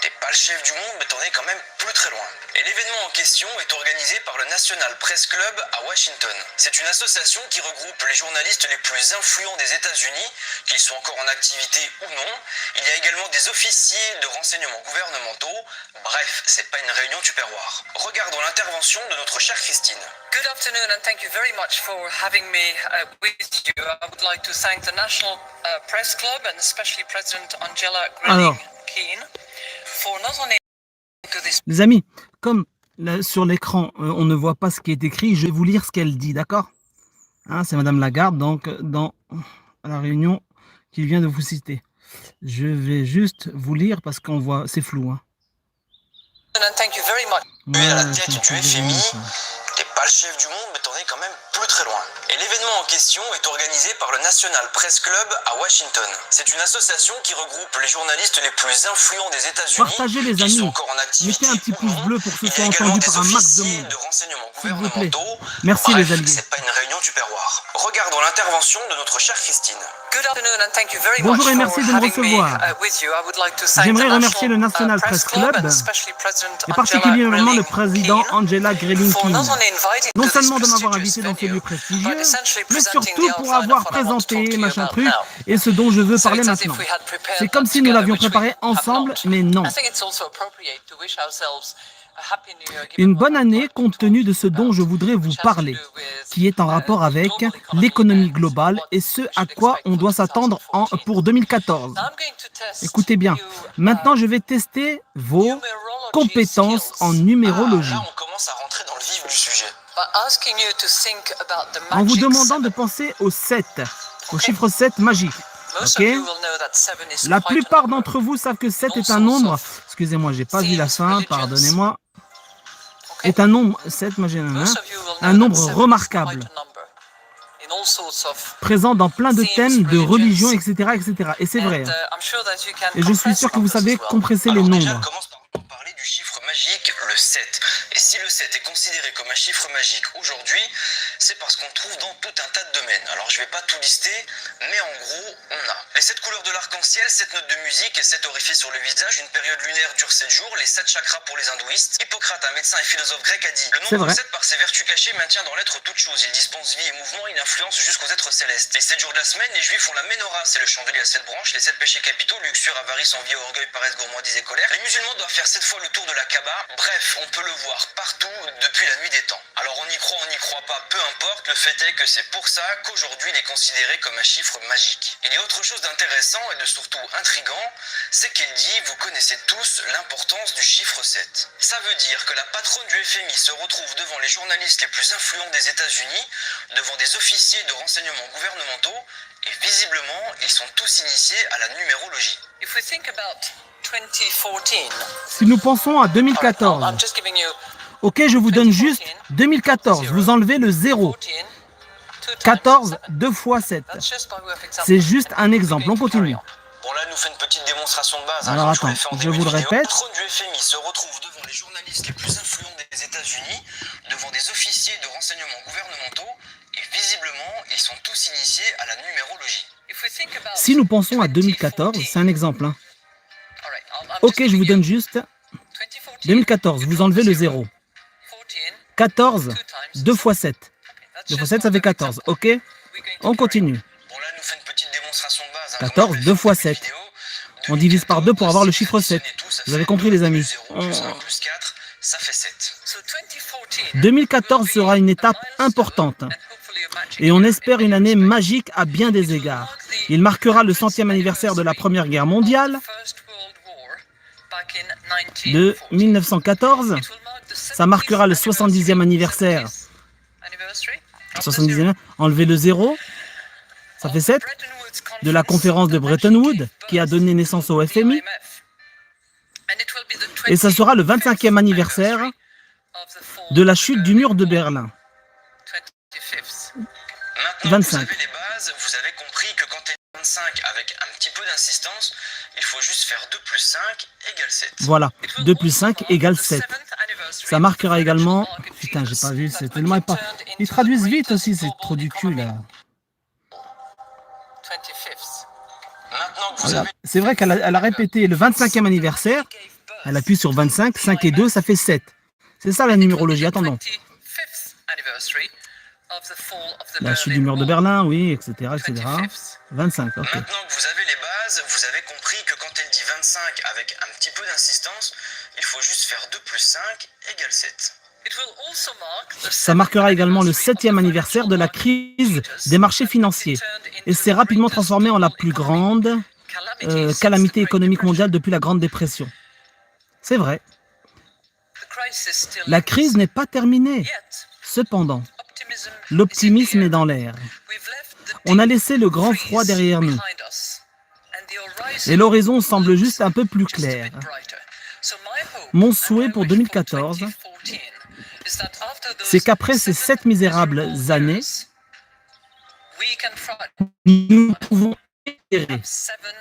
t'es pas le chef du monde, mais t'en es quand même plus très loin. Et l'événement en question est organisé par le National Press Club à Washington. C'est une association qui regroupe les journalistes les plus influents des États-Unis, qu'ils soient encore en activité ou non. Il y a également des officiers de renseignement gouvernementaux. Bref, c'est pas une réunion tupperware. Regardons l'intervention de notre chère Christine. Good afternoon and thank you very much for having me with you. I would like to thank the National Press Club and especially President Angela Grilling-Keane. Les amis, comme là, sur l'écran, on ne voit pas ce qui est écrit, je vais vous lire ce qu'elle dit, d'accord? Hein, c'est Madame Lagarde, donc, dans la réunion qu'il vient de vous citer. Je vais juste vous lire parce qu'on voit, c'est flou. Hein. Tu es à la tête du FMI, t'es pas le chef du monde, mais t'en es quand même plus très loin. Et l'événement en question est organisé par le National Press Club à Washington. C'est une association qui regroupe les journalistes les plus influents des États-Unis. Partagez les amis, sont encore en activité. Mettez un petit pouce bleu pour que ce soit entendu par un max de monde. De renseignements gouvernementaux. Merci. Bref, les alliés. C'est pas une réunion tupperware. Regardons l'intervention de notre chère Christine. Bonjour et merci de me recevoir. J'aimerais remercier le National Press Club et particulièrement le président Angela Grilling-Keane, non seulement de m'avoir invité dans ce lieu prestigieux, mais surtout pour avoir présenté machin truc et ce dont je veux parler maintenant. C'est comme si nous l'avions préparé ensemble, mais non. Une bonne année compte tenu de ce dont je voudrais vous parler, qui est en rapport avec l'économie globale et ce à quoi on doit s'attendre pour 2014. Écoutez bien, maintenant je vais tester vos compétences en numérologie. Là, on commence à rentrer dans le vif du sujet. En vous demandant de penser au 7, au chiffre 7 magique. Okay. La plupart d'entre vous savent que 7 est un nombre, excusez-moi, j'ai pas vu la fin, pardonnez-moi, est un nombre, 7 magique, un nombre remarquable, présent dans plein de thèmes de religion, etc., etc. Et c'est vrai. Et je suis sûr que vous savez compresser les nombres. Parler du chiffre magique, le 7. Et si le 7 est considéré comme un chiffre magique aujourd'hui, c'est parce qu'on trouve dans tout un tas de domaines. Alors je vais pas tout lister, mais en gros, on a les 7 couleurs de l'arc-en-ciel, 7 notes de musique et 7 orifices sur le visage. Une période lunaire dure 7 jours, les 7 chakras pour les hindouistes. Hippocrate, un médecin et philosophe grec, a dit: le nombre 7 par ses vertus cachées maintient dans l'être toute chose. Il dispense vie et mouvement, il influence jusqu'aux êtres célestes. Les 7 jours de la semaine, les juifs font la menorah, c'est le chandelier à 7 branches. Les 7 péchés capitaux, luxure, avarice, envie, orgueil, paresse, gourmandise et colère. Les musulmans doivent faire 7 fois le tour de la Kaaba. Bref, on peut le voir partout depuis la nuit des temps. Alors on y croit pas, peu importe, le fait est que c'est pour ça qu'aujourd'hui il est considéré comme un chiffre magique. Il y a autre chose d'intéressant et de surtout intriguant, c'est qu'il dit, vous connaissez tous l'importance du chiffre 7. Ça veut dire que la patronne du FMI se retrouve devant les journalistes les plus influents des États-Unis, devant des officiers de renseignement gouvernementaux, et visiblement, ils sont tous initiés à la numérologie. If we think about 2014, Si nous pensons à I'm 2014, just giving you ok, je vous donne juste 2014, vous enlevez le 0. 14, 2 times 14, 7. 2 fois 7. That's just by way of example. C'est juste un exemple, on We're going to continue. carry on. Bon là, elle nous fait une petite démonstration de base. Alors, comme je vous l'ai attends, fait en je début vous de le vidéo. répète. La patronne du FMI se retrouve devant les journalistes les plus influents des États-Unis, devant des officiers de renseignement gouvernementaux, et visiblement, ils sont tous initiés à la numérologie. If we think about Si nous pensons à 2014, c'est un exemple. Hein. all right, I'm Ok, just je vous giving donne you juste 2014, 2014, vous enlevez le 0. 14, 14, 2 fois 7. 2 fois 7, ça fait 14. Ok, on continue. Bon là, elle nous fait une petite démonstration de base. 14, comme je l'ai 2 fait en fois début de 7. vidéo. On divise par 2 pour avoir le chiffre 7. Tout, ça Vous avez fait compris, les 2 amis. plus 0 plus 1 plus 4, ça fait 7. 2014 sera une étape importante et on espère une année magique à bien des égards. Il marquera le 100e anniversaire de la Première Guerre mondiale de 1914. Ça marquera le 70e anniversaire. 70e, enlevez le 0, ça fait 7. De la conférence de Bretton Woods qui a donné naissance au FMI. Et ça sera le 25e anniversaire de la chute du mur de Berlin. Maintenant 25. que vous avez les bases, vous avez compris que quand elle est 25 avec un petit peu d'insistance, il faut juste faire 2 plus 5 égale 7. Voilà, 2 plus 5 égale 7. Ça marquera également... Putain, j'ai pas vu, c'est tellement pas... Ils traduisent vite aussi, c'est trop du cul, là. Maintenant que vous Voilà. avez C'est vrai qu'elle a répété le 25e anniversaire, elle appuie sur 25, 5 et 2, ça fait 7. C'est ça la numérologie, attendons. La chute du mur de Berlin, oui, etc., etc. 25, ok. Maintenant que vous avez les bases, vous avez compris que quand elle dit 25 avec un petit peu d'insistance, il faut juste faire 2 plus 5 égale 7. Ça marquera également le 7e anniversaire de la crise des marchés financiers et s'est rapidement transformé en la plus grande calamité économique mondiale depuis la Grande Dépression. C'est vrai. La crise n'est pas terminée. Cependant, l'optimisme est dans l'air. On a laissé le grand froid derrière nous et l'horizon semble juste un peu plus clair. Mon souhait pour 2014, c'est qu'après ces 7 misérables années, nous pouvons espérer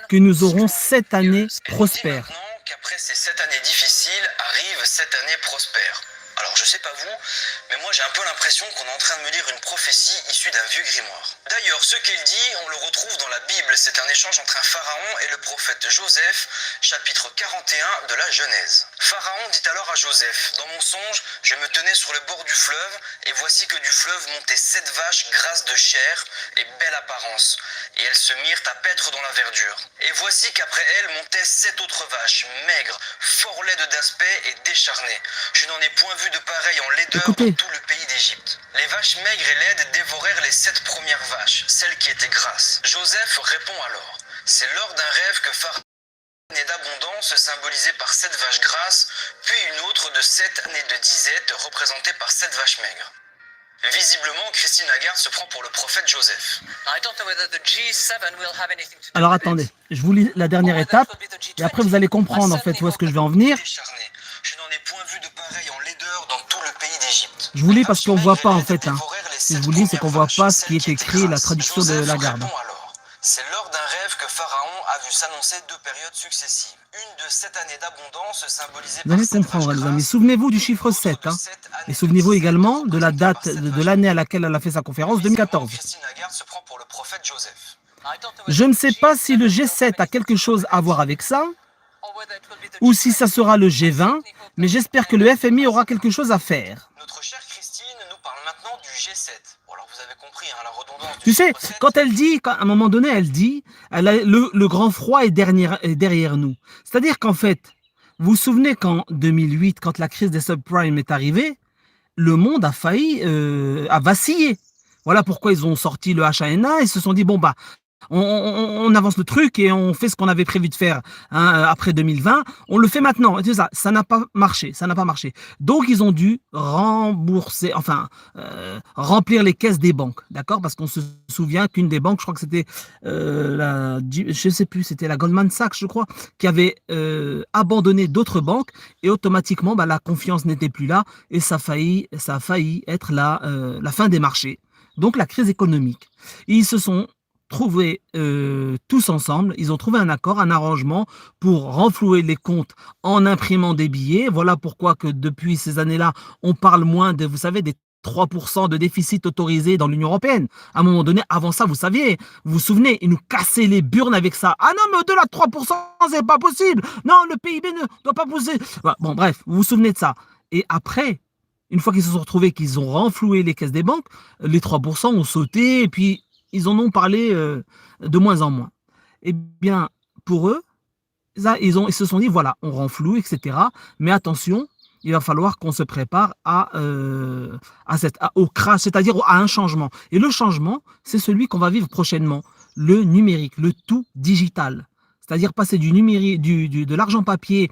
que nous aurons 7 années prospères. Maintenant qu'après ces 7 années difficiles, arrive 7 années prospères. Alors je sais pas vous, mais moi j'ai un peu l'impression qu'on est en train de me lire une prophétie issue d'un vieux grimoire. D'ailleurs, ce qu'il dit, on le retrouve dans la Bible, c'est un échange entre un pharaon et le prophète Joseph, chapitre 41 de la Genèse. Pharaon dit alors à Joseph, dans mon songe, je me tenais sur le bord du fleuve, et voici que du fleuve montaient 7 vaches grasses de chair et belle apparence, et elles se mirent à paître dans la verdure. Et voici qu'après elles montaient 7 autres vaches, maigres, fort laides d'aspect et décharnées. Je n'en ai point vu de pareil en laideur Écoutez. dans tout le pays d'Égypte. Les vaches maigres et laides dévorèrent les 7 premières vaches, celles qui étaient grasses. Joseph répond alors, c'est lors d'un rêve que Pharaon année d'abondance symbolisée par 7 vaches grasses, puis une autre de 7 années de disette représentée par 7 vaches maigres. Visiblement, Christine Lagarde se prend pour le prophète Joseph. Alors attendez, je vous lis la dernière étape et après vous allez comprendre en fait où est-ce que je vais en venir. Décharné. Je n'en ai point vu de pareil en laideur dans tout le pays d'Égypte. Je vous lis parce qu'on voit pas en fait. Hein. Dévorèrent les Si je 7 vous lis, c'est qu'on voit premières pas ce qui vaches, est celles écrit, étaient la grasses. traduction de Joseph Lagarde. répond alors, c'est lors d'un rêve que Pharaon a vu s'annoncer 2 périodes successives. Une de 7 années d'abondance symbolisée Vous par allez 7 comprendre vaches les amis. grasses, Souvenez-vous du puis chiffre une autre 7. de Hein. 7 années Et de souvenez-vous disette également de la représentée date par 7 de vaches l'année à laquelle elle a fait sa conférence, 2014. Christine Lagarde se prend pour le prophète Joseph. Je ne sais pas si le G7 a quelque chose à voir avec ça, ou si ça sera le G20, mais j'espère que le FMI aura quelque chose à faire. Notre chère Christine nous parle maintenant du G7. Bon, alors vous avez compris hein, la redondance du Tu sais, chiffre 7. quand elle dit, à un moment donné, elle dit, le grand froid est derrière nous. C'est-à-dire qu'en fait, vous vous souvenez qu'en 2008, quand la crise des subprimes est arrivée, le monde a failli, a vacillé. Voilà pourquoi ils ont sorti le H1N1. Ils se sont dit, bon, bah, on avance le truc et on fait ce qu'on avait prévu de faire après 2020. On le fait maintenant. Et ça n'a pas marché. Ça n'a pas marché. Donc, ils ont dû rembourser, enfin, remplir les caisses des banques. D'accord? Parce qu'on se souvient qu'une des banques, je crois que c'était je sais plus, c'était la Goldman Sachs, je crois, qui avait abandonné d'autres banques et automatiquement, bah, la confiance n'était plus là et ça a failli être la fin des marchés. Donc, la crise économique. Et ils se sont trouvés tous ensemble, ils ont trouvé un accord, un arrangement pour renflouer les comptes en imprimant des billets. Voilà pourquoi que depuis ces années-là, on parle moins de, vous savez, des 3% de déficit autorisé dans l'Union européenne. À un moment donné, avant ça, vous saviez, vous vous souvenez, ils nous cassaient les burnes avec ça. Ah non, mais au-delà de 3%, c'est pas possible. Non, le PIB ne doit pas pousser. Bon, bref, vous vous souvenez de ça. Et après, une fois qu'ils se sont retrouvés, qu'ils ont renfloué les caisses des banques, les 3% ont sauté et puis ils en ont parlé de moins en moins. Eh bien, pour eux, ils se sont dit, voilà, on renfloue, etc. Mais attention, il va falloir qu'on se prépare au crash, c'est-à-dire à un changement. Et le changement, c'est celui qu'on va vivre prochainement, le numérique, le tout digital. C'est-à-dire passer du numérique, de l'argent papier,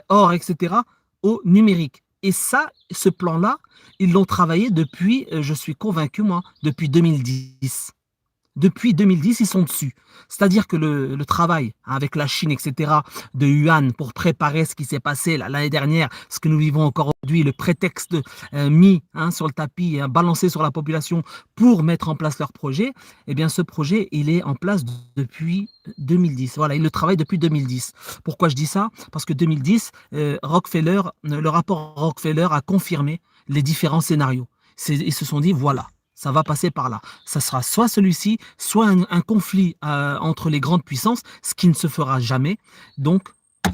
or, etc., au numérique. Et ça, ce plan-là, ils l'ont travaillé depuis, je suis convaincu, moi, depuis 2010. Depuis 2010, ils sont dessus. C'est-à-dire que le travail avec la Chine, etc., de Yuan pour préparer ce qui s'est passé l'année dernière, ce que nous vivons encore aujourd'hui, le prétexte mis sur le tapis, balancé sur la population pour mettre en place leur projet, eh bien ce projet, il est en place depuis 2010. Voilà, ils le travaillent depuis 2010. Pourquoi je dis ça? Parce que 2010, Rockefeller, le rapport Rockefeller a confirmé les différents scénarios. Ils se sont dit, voilà, ça va passer par là. Ça sera soit celui-ci, soit un conflit entre les grandes puissances, ce qui ne se fera jamais. Donc,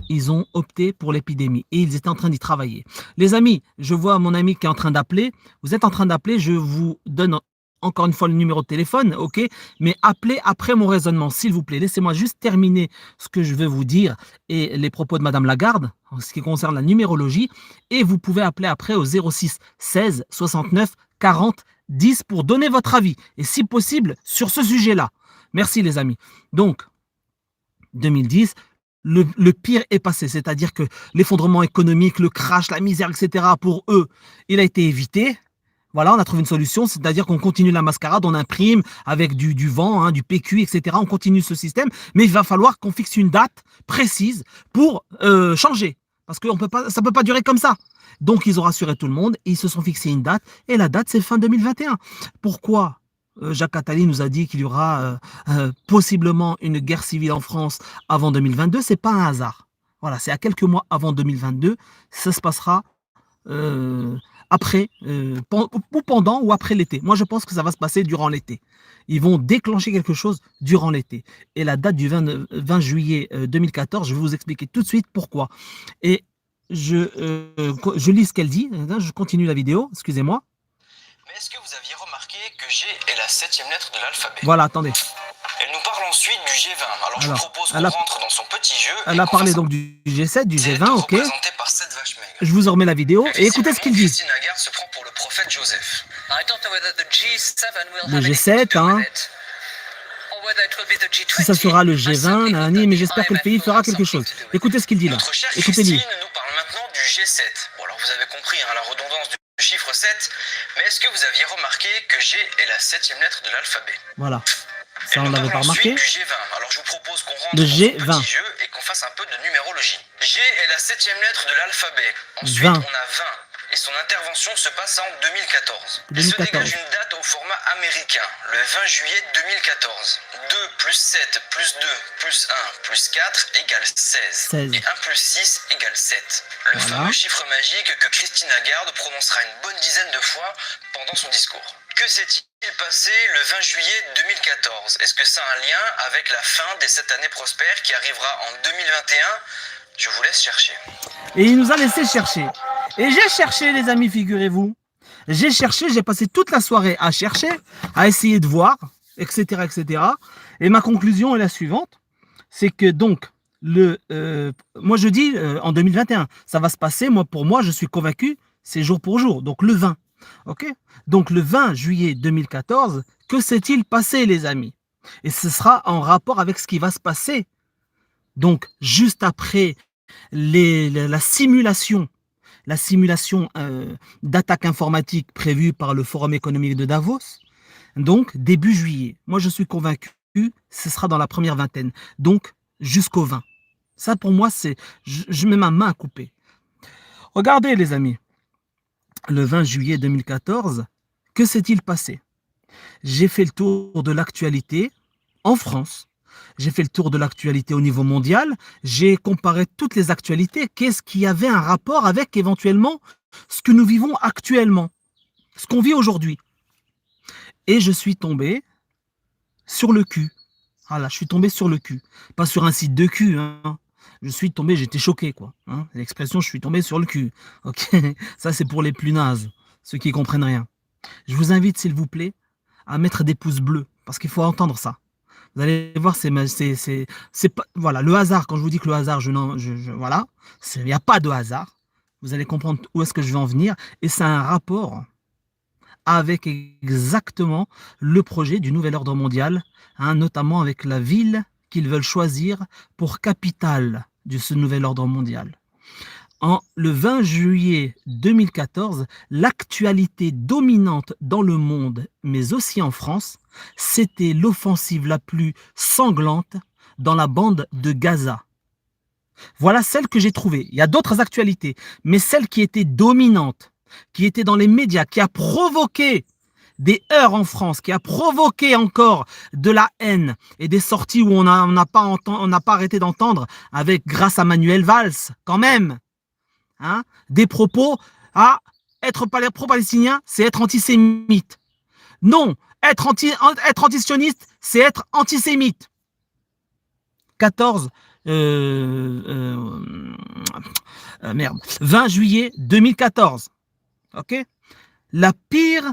ils ont opté pour l'épidémie et ils étaient en train d'y travailler. Les amis, je vois mon ami qui est en train d'appeler. Vous êtes en train d'appeler, je vous donne encore une fois le numéro de téléphone, ok? Mais appelez après mon raisonnement, s'il vous plaît. Laissez-moi juste terminer ce que je veux vous dire et les propos de Madame Lagarde en ce qui concerne la numérologie. Et vous pouvez appeler après au 06 16 69 40 10 pour donner votre avis, et si possible, sur ce sujet-là. Merci les amis. Donc, 2010, le pire est passé, c'est-à-dire que l'effondrement économique, le crash, la misère, etc., pour eux, il a été évité. Voilà, on a trouvé une solution, c'est-à-dire qu'on continue la mascarade, on imprime avec du vent, du PQ, etc., on continue ce système, mais il va falloir qu'on fixe une date précise pour changer, parce que ça ne peut pas durer comme ça. Donc, ils ont rassuré tout le monde et ils se sont fixés une date. Et la date, c'est fin 2021. Pourquoi Jacques Attali nous a dit qu'il y aura possiblement une guerre civile en France avant 2022? C'est pas un hasard. Voilà, c'est à quelques mois avant 2022. Ça se passera après, ou pendant ou après l'été. Moi, je pense que ça va se passer durant l'été. Ils vont déclencher quelque chose durant l'été. Et la date du 20 juillet 2014, je vais vous expliquer tout de suite pourquoi. Et je lis ce qu'elle dit, je continue la vidéo, excusez-moi. Mais est-ce que vous aviez remarqué que G est la 7e lettre de l'alphabet? Voilà, attendez. Elle nous parle ensuite du G20. Alors je vous propose qu'on rentre dans son petit jeu. Elle a parlé donc du G7, du G20, ok. Par cette vache maigre. Je vous remets la vidéo et écoutez ce qu'il dit. Christine Lagarde se prend pour le prophète Joseph. Le G7, si ça sera le G20, mais j'espère que le pays fera quelque chose. Écoutez ce qu'il dit là. Notre chère Écoutez-lui. Christine nous parle maintenant du G7. Bon, alors vous avez compris la redondance du chiffre 7, mais est-ce que vous aviez remarqué que G est la 7e lettre de l'alphabet? Voilà. Ça, on l'avait pas remarqué. Du G20. Alors je vous propose qu'on rentre le dans G20. ce petit jeu et qu'on fasse un peu de numérologie. G est la 7e lettre de l'alphabet. Ensuite, 20. on a 20. Et son intervention se passe en 2014. Il se dégage une date au format américain, le 20 juillet 2014. 2 plus 7 plus 2 plus 1 plus 4 égale 16. Et 1 plus 6 égale 7. Le fameux chiffre magique que Christine Lagarde prononcera une bonne dizaine de fois pendant son discours. Que s'est-il passé le 20 juillet 2014? Est-ce que ça a un lien avec la fin des 7 années prospères qui arrivera en 2021? Je vous laisse chercher. Et il nous a laissé chercher. Et j'ai cherché, les amis, figurez-vous. J'ai cherché, j'ai passé toute la soirée à chercher, à essayer de voir, etc., etc. Et ma conclusion est la suivante. C'est que donc, moi je dis en 2021, ça va se passer, pour moi, je suis convaincu, c'est jour pour jour. Donc le 20. Ok? Donc le 20 juillet 2014, que s'est-il passé, les amis? Et ce sera en rapport avec ce qui va se passer. Donc, juste après la simulation d'attaque informatique prévue par le Forum économique de Davos, donc début juillet. Moi, je suis convaincu, ce sera dans la première vingtaine, donc jusqu'au 20. Ça, pour moi, je mets ma main à couper. Regardez, les amis, le 20 juillet 2014, que s'est-il passé? J'ai fait le tour de l'actualité en France. J'ai fait le tour de l'actualité au niveau mondial. J'ai comparé toutes les actualités. Qu'est-ce qui avait un rapport avec éventuellement ce que nous vivons actuellement, ce qu'on vit aujourd'hui? Et je suis tombé sur le cul. Voilà, je suis tombé sur le cul. Pas sur un site de cul, hein. Je suis tombé, j'étais choqué, quoi. Hein. L'expression, je suis tombé sur le cul. Ok, ça c'est pour les plus nazes, ceux qui comprennent rien. Je vous invite, s'il vous plaît, à mettre des pouces bleus, parce qu'il faut entendre ça. Vous allez voir, c'est pas, voilà, le hasard. Quand je vous dis que le hasard, voilà, il n'y a pas de hasard. Vous allez comprendre où est-ce que je vais en venir, et c'est un rapport avec exactement le projet du nouvel ordre mondial, hein, notamment avec la ville qu'ils veulent choisir pour capitale de ce nouvel ordre mondial. Le 20 juillet 2014, l'actualité dominante dans le monde, mais aussi en France, c'était l'offensive la plus sanglante dans la bande de Gaza. Voilà celle que j'ai trouvée. Il y a d'autres actualités, mais celle qui était dominante, qui était dans les médias, qui a provoqué des heurts en France, qui a provoqué encore de la haine et des sorties où on n'a pas arrêté d'entendre, grâce à Manuel Valls, quand même. Hein, des propos à être pro-palestinien, c'est être antisémite. Non, être antisioniste, c'est être antisémite. 20 juillet 2014. Ok, la pire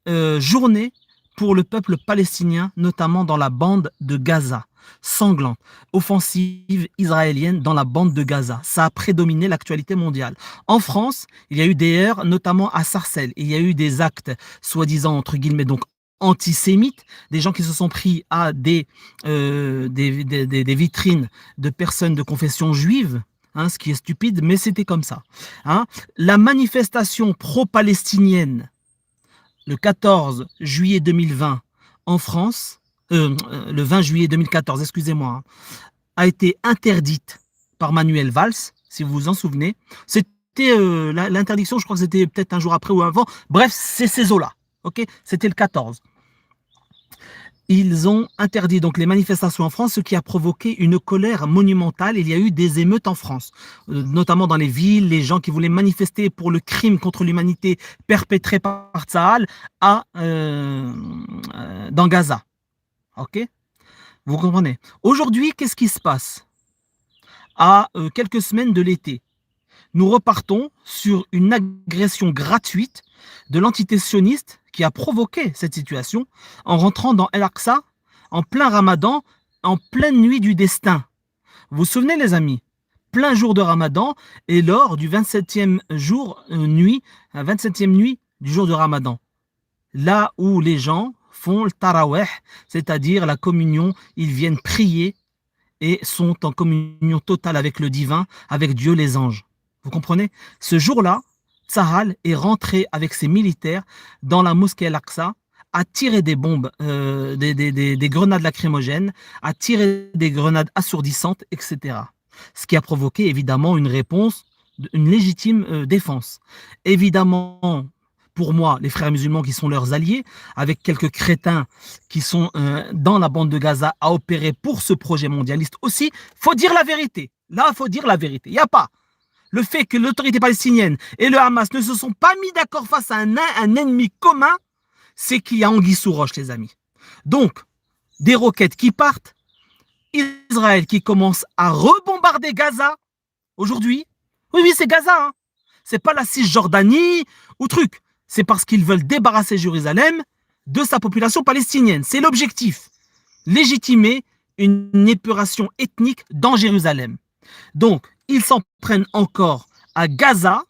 journée pour le peuple palestinien, notamment dans la bande de Gaza. Sanglante, offensive israélienne dans la bande de Gaza. Ça a prédominé l'actualité mondiale. En France, il y a eu des heurts, notamment à Sarcelles. Il y a eu des actes, soi-disant, entre guillemets, donc antisémites, des gens qui se sont pris à des vitrines de personnes de confession juive, hein, ce qui est stupide, mais c'était comme ça. Hein. La manifestation pro-palestinienne, le 14 juillet 2020 en France, le 20 juillet 2014, excusez-moi, a été interdite par Manuel Valls, si vous vous en souvenez. C'était l'interdiction, je crois que c'était peut-être un jour après ou avant. Bref, c'est ces eaux-là. Okay, c'était le 14. Ils ont interdit donc les manifestations en France, ce qui a provoqué une colère monumentale. Il y a eu des émeutes en France, notamment dans les villes, les gens qui voulaient manifester pour le crime contre l'humanité perpétré par Tsahal dans Gaza. Ok, vous comprenez. Aujourd'hui, qu'est-ce qui se passe? À quelques semaines de l'été, nous repartons sur une agression gratuite de l'entité sioniste qui a provoqué cette situation en rentrant dans El-Aqsa en plein Ramadan, en pleine nuit du destin. Vous vous souvenez, les amis? Plein jour de Ramadan et lors du 27e nuit du jour de Ramadan. Là où les gens font le taraweh, c'est-à-dire la communion, ils viennent prier et sont en communion totale avec le divin, avec Dieu, les anges. Vous comprenez? Ce jour-là, Tsahal est rentré avec ses militaires dans la mosquée Al-Aqsa, a tiré des bombes, des grenades lacrymogènes, a tiré des grenades assourdissantes, etc. Ce qui a provoqué évidemment une réponse, une légitime défense. Évidemment, pour moi, les frères musulmans qui sont leurs alliés, avec quelques crétins qui sont dans la bande de Gaza à opérer pour ce projet mondialiste aussi, faut dire la vérité. Là, il faut dire la vérité. Il n'y a pas. Le fait que l'autorité palestinienne et le Hamas ne se sont pas mis d'accord face à un ennemi commun, c'est qu'il y a anguille sous roche, les amis. Donc, des roquettes qui partent, Israël qui commence à rebombarder Gaza aujourd'hui. Oui, c'est Gaza. Hein. C'est pas la Cisjordanie ou truc. C'est parce qu'ils veulent débarrasser Jérusalem de sa population palestinienne. C'est l'objectif. Légitimer une épuration ethnique dans Jérusalem. Donc, ils s'en prennent encore à Gaza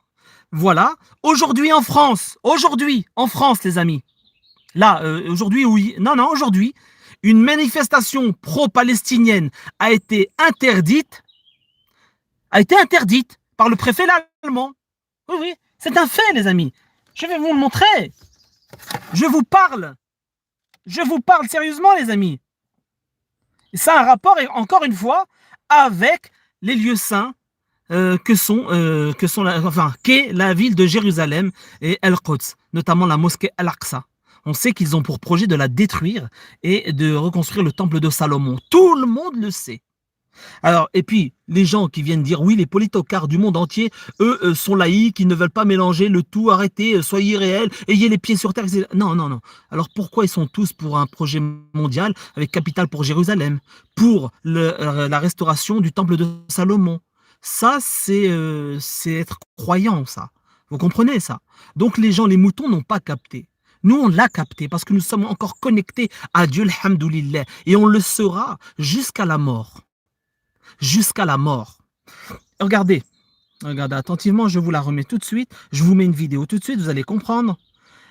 Voilà. Aujourd'hui en France, les amis. Là, aujourd'hui, oui. Non, aujourd'hui, une manifestation pro-palestinienne a été interdite par le préfet allemand. Oui, oui, c'est un fait, les amis. Je vais vous le montrer. Je vous parle sérieusement, les amis. Et ça a un rapport, encore une fois, avec les lieux saints qu'est la ville de Jérusalem et El-Quds, notamment la mosquée Al-Aqsa. On sait qu'ils ont pour projet de la détruire et de reconstruire le temple de Salomon. Tout le monde le sait. Alors, et puis, les gens qui viennent dire, oui, les politocars du monde entier, eux, sont laïcs, ils ne veulent pas mélanger le tout, arrêtez, soyez réels, ayez les pieds sur terre. Etc. Non, non, non. Alors, pourquoi ils sont tous pour un projet mondial avec capitale pour Jérusalem, pour la restauration du temple de Salomon? Ça, c'est être croyant, ça. Vous comprenez ça? Donc, les gens, les moutons n'ont pas capté. Nous, on l'a capté parce que nous sommes encore connectés à Dieu, alhamdoulilah, et on le sera jusqu'à la mort. Jusqu'à la mort. Regardez attentivement, je vous la remets tout de suite. Je vous mets une vidéo tout de suite, vous allez comprendre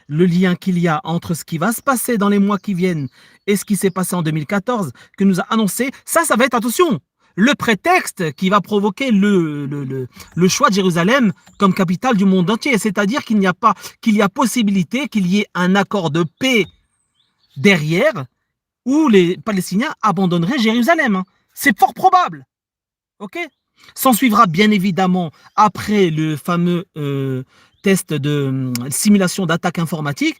le lien qu'il y a entre ce qui va se passer dans les mois qui viennent et ce qui s'est passé en 2014, que nous a annoncé. Ça va être, attention, le prétexte qui va provoquer le choix de Jérusalem comme capitale du monde entier. C'est-à-dire qu'il y a possibilité qu'il y ait un accord de paix derrière où les Palestiniens abandonneraient Jérusalem. C'est fort probable. Ok? S'en suivra bien évidemment, après le fameux test de simulation d'attaque informatique,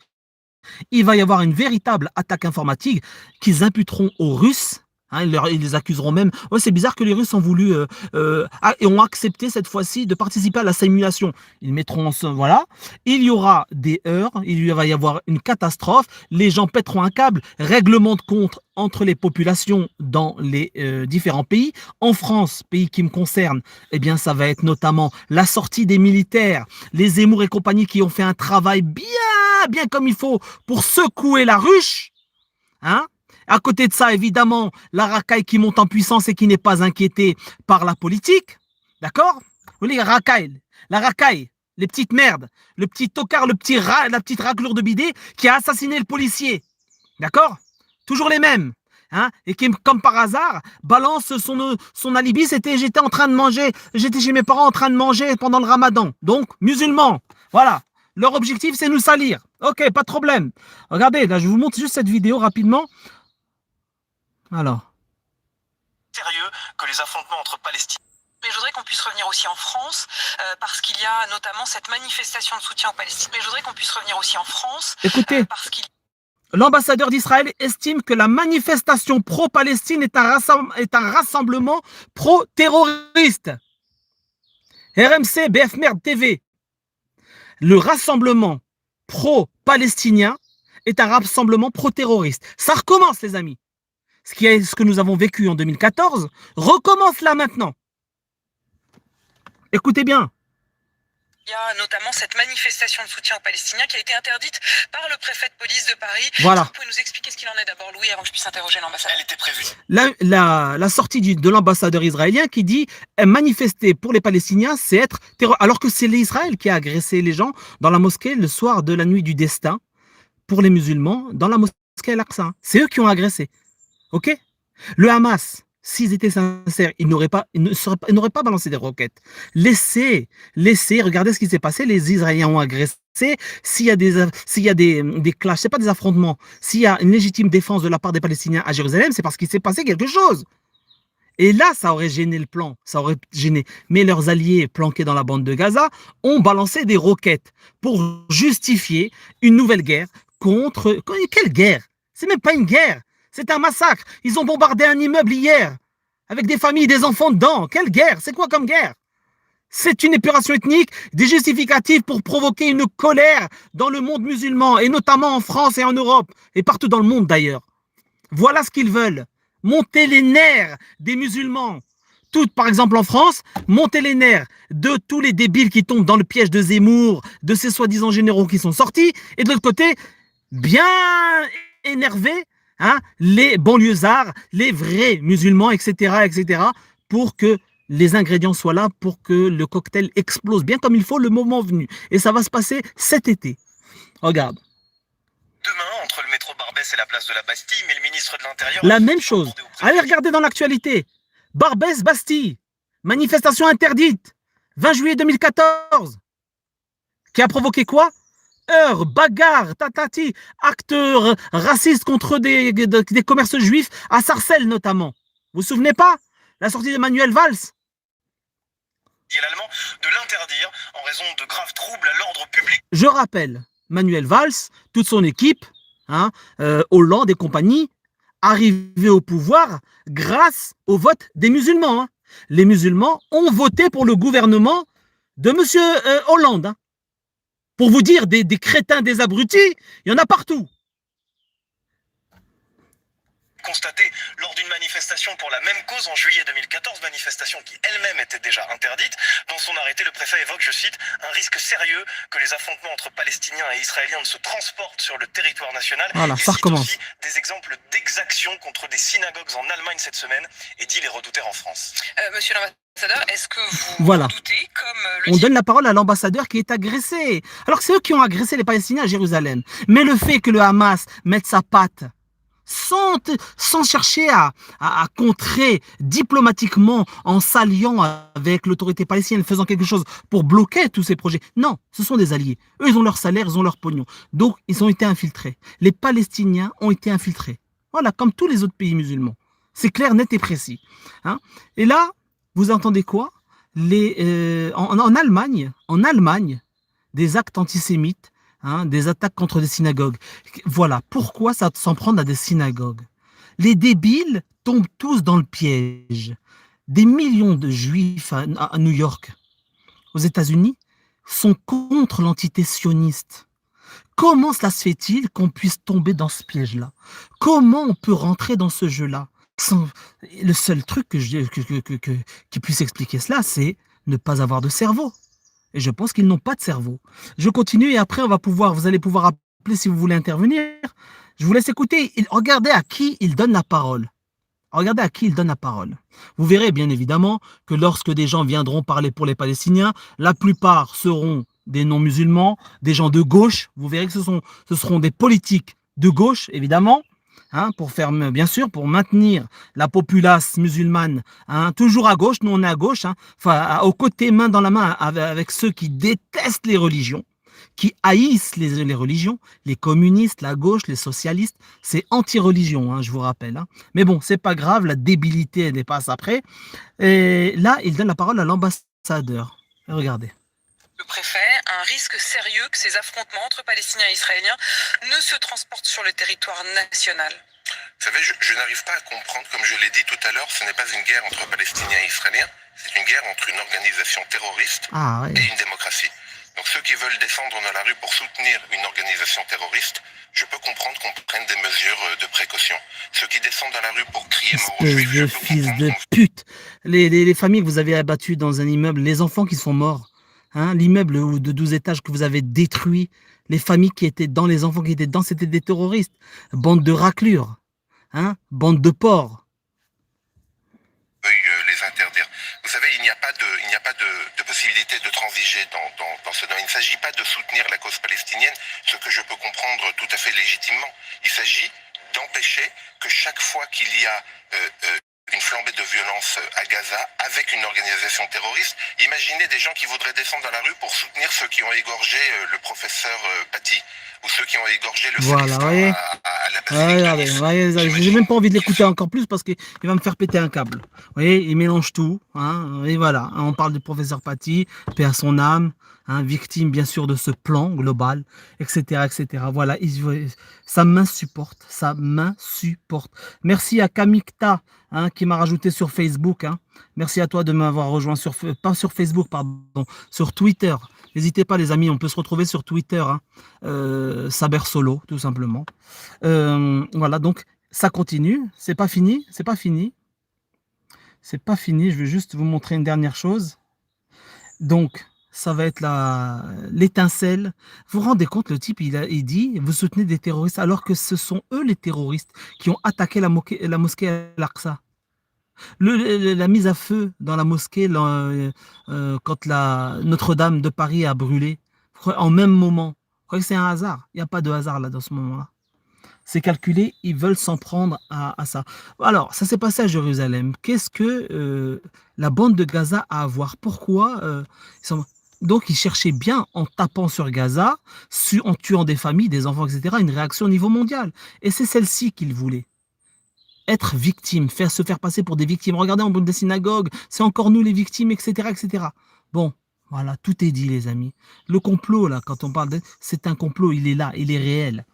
il va y avoir une véritable attaque informatique qu'ils imputeront aux Russes. Ils les accuseront même. Ouais, c'est bizarre que les Russes ont voulu et ont accepté cette fois-ci de participer à la simulation. Ils mettront voilà. Il y aura des heurts, il va y avoir une catastrophe. Les gens pèteront un câble. Règlement de compte entre les populations dans les différents pays. En France, pays qui me concerne, eh bien, ça va être notamment la sortie des militaires, les Zemmour et compagnie qui ont fait un travail bien comme il faut pour secouer la ruche. À côté de ça, évidemment, la racaille qui monte en puissance et qui n'est pas inquiétée par la politique. D'accord? Vous voyez, la racaille, les petites merdes, le petit tocard, la petite raclure de bidet qui a assassiné le policier. D'accord? Toujours les mêmes. Et qui, comme par hasard, balance son alibi, c'était j'étais chez mes parents en train de manger pendant le ramadan. Donc, musulmans. Voilà. Leur objectif, c'est nous salir. Ok, pas de problème. Regardez, là, je vous montre juste cette vidéo rapidement. Alors. Sérieux que les affrontements entre Palestiniens. Mais je voudrais qu'on puisse revenir aussi en France, parce qu'il y a notamment cette manifestation de soutien aux Palestiniens. Mais je voudrais qu'on puisse revenir aussi en France. Écoutez, parce qu'il... L'ambassadeur d'Israël estime que la manifestation pro-Palestine est un rassemblement pro-terroriste. RMC, BF Merde TV. Le rassemblement pro-palestinien est un rassemblement pro-terroriste. Ça recommence, les amis. Ce que nous avons vécu en 2014 recommence là maintenant. Écoutez bien. Il y a notamment cette manifestation de soutien aux Palestiniens qui a été interdite par le préfet de police de Paris. Voilà. Vous pouvez nous expliquer ce qu'il en est d'abord, Louis, avant que je puisse interroger l'ambassadeur? Elle était prévue. La sortie de l'ambassadeur israélien qui dit manifester pour les Palestiniens, c'est être terroriste. Alors que c'est l'Israël qui a agressé les gens dans la mosquée le soir de la nuit du destin pour les musulmans dans la mosquée Al-Aqsa. C'est eux qui ont agressé. Ok? Le Hamas, s'ils étaient sincères, ils n'auraient pas balancé des roquettes. Laissez, regardez ce qui s'est passé. Les Israéliens ont agressé. S'il y a des clashs, c'est pas des affrontements. S'il y a une légitime défense de la part des Palestiniens à Jérusalem, c'est parce qu'il s'est passé quelque chose. Et là, ça aurait gêné le plan, ça aurait gêné. Mais leurs alliés planqués dans la bande de Gaza ont balancé des roquettes pour justifier une nouvelle guerre contre... Quelle guerre? C'est même pas une guerre. C'est un massacre. Ils ont bombardé un immeuble hier, avec des familles, des enfants dedans. Quelle guerre? C'est quoi comme guerre? C'est une épuration ethnique, des justificatifs pour provoquer une colère dans le monde musulman, et notamment en France et en Europe, et partout dans le monde d'ailleurs. Voilà ce qu'ils veulent. Monter les nerfs des musulmans. Par exemple en France, monter les nerfs de tous les débiles qui tombent dans le piège de Zemmour, de ces soi-disant généraux qui sont sortis, et de l'autre côté, bien énervés, les banlieusards, les vrais musulmans, etc., pour que les ingrédients soient là pour que le cocktail explose bien comme il faut le moment venu. Et ça va se passer cet été. Regarde. Demain, entre le métro Barbès et la place de la Bastille, mais le ministre de l'Intérieur... La même chose. Allez regarder dans l'actualité. Barbès, Bastille. Manifestation interdite. 20 juillet 2014. Qui a provoqué quoi? Heurts, bagarres, tatati, actes racistes contre des commerces juifs à Sarcelles notamment. Vous vous souvenez pas? La sortie de Manuel Valls. L'allemand de l'interdire en raison de graves troubles à l'ordre public. Je rappelle, Manuel Valls, toute son équipe, hein, Hollande et compagnie, arrivés au pouvoir grâce au vote des musulmans. Hein. Les musulmans ont voté pour le gouvernement de M. Hollande. Hein. Pour vous dire, des crétins, des abrutis, il y en a partout. Constaté lors d'une manifestation pour la même cause en juillet 2014, manifestation qui elle-même était déjà interdite. Dans son arrêté, le préfet évoque, je cite, un risque sérieux que les affrontements entre Palestiniens et Israéliens ne se transportent sur le territoire national. Voilà, il ça cite recommence. aussi des exemples d'exactions contre des synagogues en Allemagne cette semaine et dit les redouter en France. Monsieur l'ambassadeur, est-ce que vous Voilà. doutez, comme On donne la parole à l'ambassadeur qui est agressé. Alors c'est eux qui ont agressé les Palestiniens à Jérusalem. Mais le fait que le Hamas mette sa patte sans chercher à contrer diplomatiquement en s'alliant avec l'autorité palestinienne, faisant quelque chose pour bloquer tous ces projets. Non, ce sont des alliés. Eux, ils ont leur salaire, ils ont leur pognon. Donc, ils ont été infiltrés. Les Palestiniens ont été infiltrés. Voilà, comme tous les autres pays musulmans. C'est clair, net et précis. Hein. Et là, vous entendez quoi? En Allemagne, des actes antisémites, hein, des attaques contre des synagogues. Voilà, pourquoi ça s'en prendre à des synagogues? Les débiles tombent tous dans le piège. Des millions de juifs à New York, aux États-Unis, sont contre l'entité sioniste. Comment cela se fait-il qu'on puisse tomber dans ce piège-là? Comment on peut rentrer dans ce jeu-là? Le seul truc qui puisse expliquer cela, c'est ne pas avoir de cerveau. Et je pense qu'ils n'ont pas de cerveau. Je continue et après, vous allez pouvoir appeler si vous voulez intervenir. Je vous laisse écouter. Regardez à qui il donne la parole. Regardez à qui il donne la parole. Vous verrez bien évidemment que lorsque des gens viendront parler pour les Palestiniens, la plupart seront des non-musulmans, des gens de gauche. Vous verrez que ce seront des politiques de gauche, évidemment. Hein, bien sûr, pour maintenir la populace musulmane, hein, toujours à gauche, nous on est à gauche, hein, aux côtés, main dans la main, avec ceux qui détestent les religions, qui haïssent les religions, les communistes, la gauche, les socialistes, c'est anti-religion, hein, je vous rappelle. Hein. Mais bon, c'est pas grave, la débilité, elle dépasse après. Et là, il donne la parole à l'ambassadeur. Regardez. Le préfet, un risque sérieux que ces affrontements entre Palestiniens et Israéliens ne se transportent sur le territoire national. Vous savez, je n'arrive pas à comprendre, comme je l'ai dit tout à l'heure, ce n'est pas une guerre entre Palestiniens et Israéliens, c'est une guerre entre une organisation terroriste et une démocratie. Donc ceux qui veulent descendre dans la rue pour soutenir une organisation terroriste, je peux comprendre qu'on prenne des mesures de précaution. Ceux qui descendent dans la rue pour crier mort aux juifs, je peux fils de comprendre. pute. Les familles que vous avez abattues dans un immeuble, les enfants qui sont morts, hein, l'immeuble de 12 étages que vous avez détruit, les familles qui étaient dans, les enfants qui étaient dedans, c'était des terroristes. Bande de raclures, hein, bande de porcs. Les interdire. Vous savez, il n'y a pas de possibilité de transiger dans ce domaine. Il ne s'agit pas de soutenir la cause palestinienne, ce que je peux comprendre tout à fait légitimement. Il s'agit d'empêcher que chaque fois qu'il y a une flambée de violence à Gaza avec une organisation terroriste, imaginez des gens qui voudraient descendre dans la rue pour soutenir ceux qui ont égorgé le professeur Paty ou ceux qui ont égorgé le Célestin à la basilique. Regardez, j'ai même pas envie de l'écouter encore plus parce qu'il va me faire péter un câble. Vous voyez, il mélange tout. Hein, et voilà, on parle du professeur Paty, paix à son âme, hein, victime bien sûr de ce plan global, etc. etc. Voilà, ça m'insupporte, ça m'insupporte. Merci à Kamikta, hein, qui m'a rajouté sur Facebook. Hein. Merci à toi de m'avoir rejoint pas sur Facebook, pardon, sur Twitter. N'hésitez pas les amis, on peut se retrouver sur Twitter, hein. Saber Solo, tout simplement. Voilà, donc ça continue, c'est pas fini, c'est pas fini. C'est pas fini, je vais juste vous montrer une dernière chose. Donc, ça va être l'étincelle. Vous vous rendez compte, le type, il dit, vous soutenez des terroristes, alors que ce sont eux les terroristes qui ont attaqué la mosquée Al-Aqsa. La mise à feu dans la mosquée quand la Notre-Dame de Paris a brûlé, en même moment. Vous croyez que c'est un hasard? Il n'y a pas de hasard là dans ce moment-là. C'est calculé, ils veulent s'en prendre à ça. Alors, ça s'est passé à Jérusalem. Qu'est-ce que la bande de Gaza a à voir? Pourquoi Donc, ils cherchaient bien, en tapant sur Gaza, en tuant des familles, des enfants, etc., une réaction au niveau mondial. Et c'est celle-ci qu'ils voulaient. Être victime, se faire passer pour des victimes. Regardez en bas des synagogues, c'est encore nous les victimes, etc., etc. Bon, voilà, tout est dit, les amis. Le complot, là, quand on parle c'est un complot, il est là, il est réel.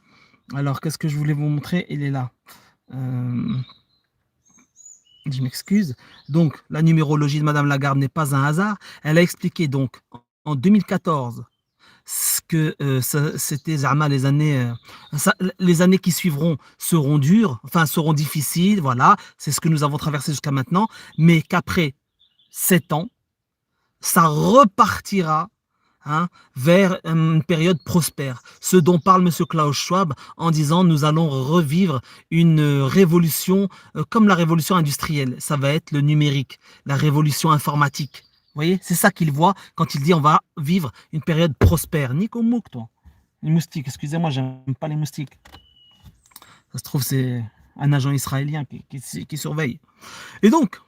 Alors, qu'est-ce que je voulais vous montrer? Il est là. Je m'excuse. Donc, la numérologie de Madame Lagarde n'est pas un hasard. Elle a expliqué donc en 2014 ce que c'était les années qui suivront seront dures, enfin seront difficiles, voilà, c'est ce que nous avons traversé jusqu'à maintenant, mais qu'après 7 ans, ça repartira vers une période prospère. Ce dont parle M. Klaus Schwab en disant nous allons revivre une révolution comme la révolution industrielle. Ça va être le numérique, la révolution informatique. Vous voyez, c'est ça qu'il voit quand il dit on va vivre une période prospère. Nico Mouk, toi. Les moustiques, excusez-moi, j'aime pas les moustiques. Ça se trouve, c'est un agent israélien qui surveille. Et donc,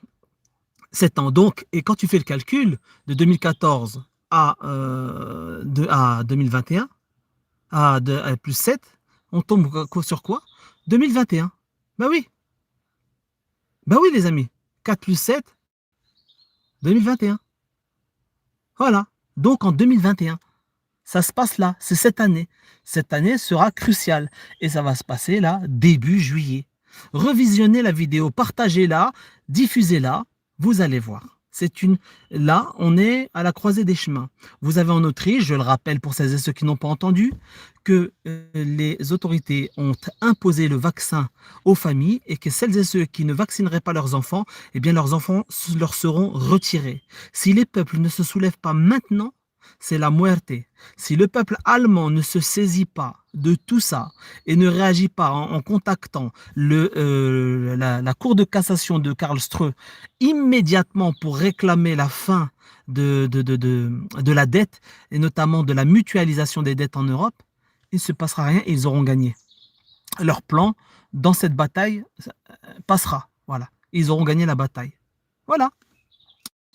7 ans. Donc, et quand tu fais le calcul de 2014 à 2021, à plus 7, on tombe sur quoi? 2021. Ben oui. Ben oui, les amis. 4 plus 7, 2021. Voilà. Donc, en 2021, ça se passe là. C'est cette année. Cette année sera cruciale. Et ça va se passer là, début juillet. Revisionnez la vidéo, partagez-la, diffusez-la. Vous allez voir. Là, on est à la croisée des chemins. Vous avez en Autriche, je le rappelle pour celles et ceux qui n'ont pas entendu, que les autorités ont imposé le vaccin aux familles et que celles et ceux qui ne vaccineraient pas leurs enfants, eh bien leurs enfants leur seront retirés. Si les peuples ne se soulèvent pas maintenant, c'est la muerte. Si le peuple allemand ne se saisit pas de tout ça et ne réagit pas en contactant la Cour de cassation de Karlsruhe immédiatement pour réclamer la fin de la dette et notamment de la mutualisation des dettes en Europe, il ne se passera rien et ils auront gagné. Leur plan dans cette bataille passera. Voilà. Ils auront gagné la bataille. Voilà.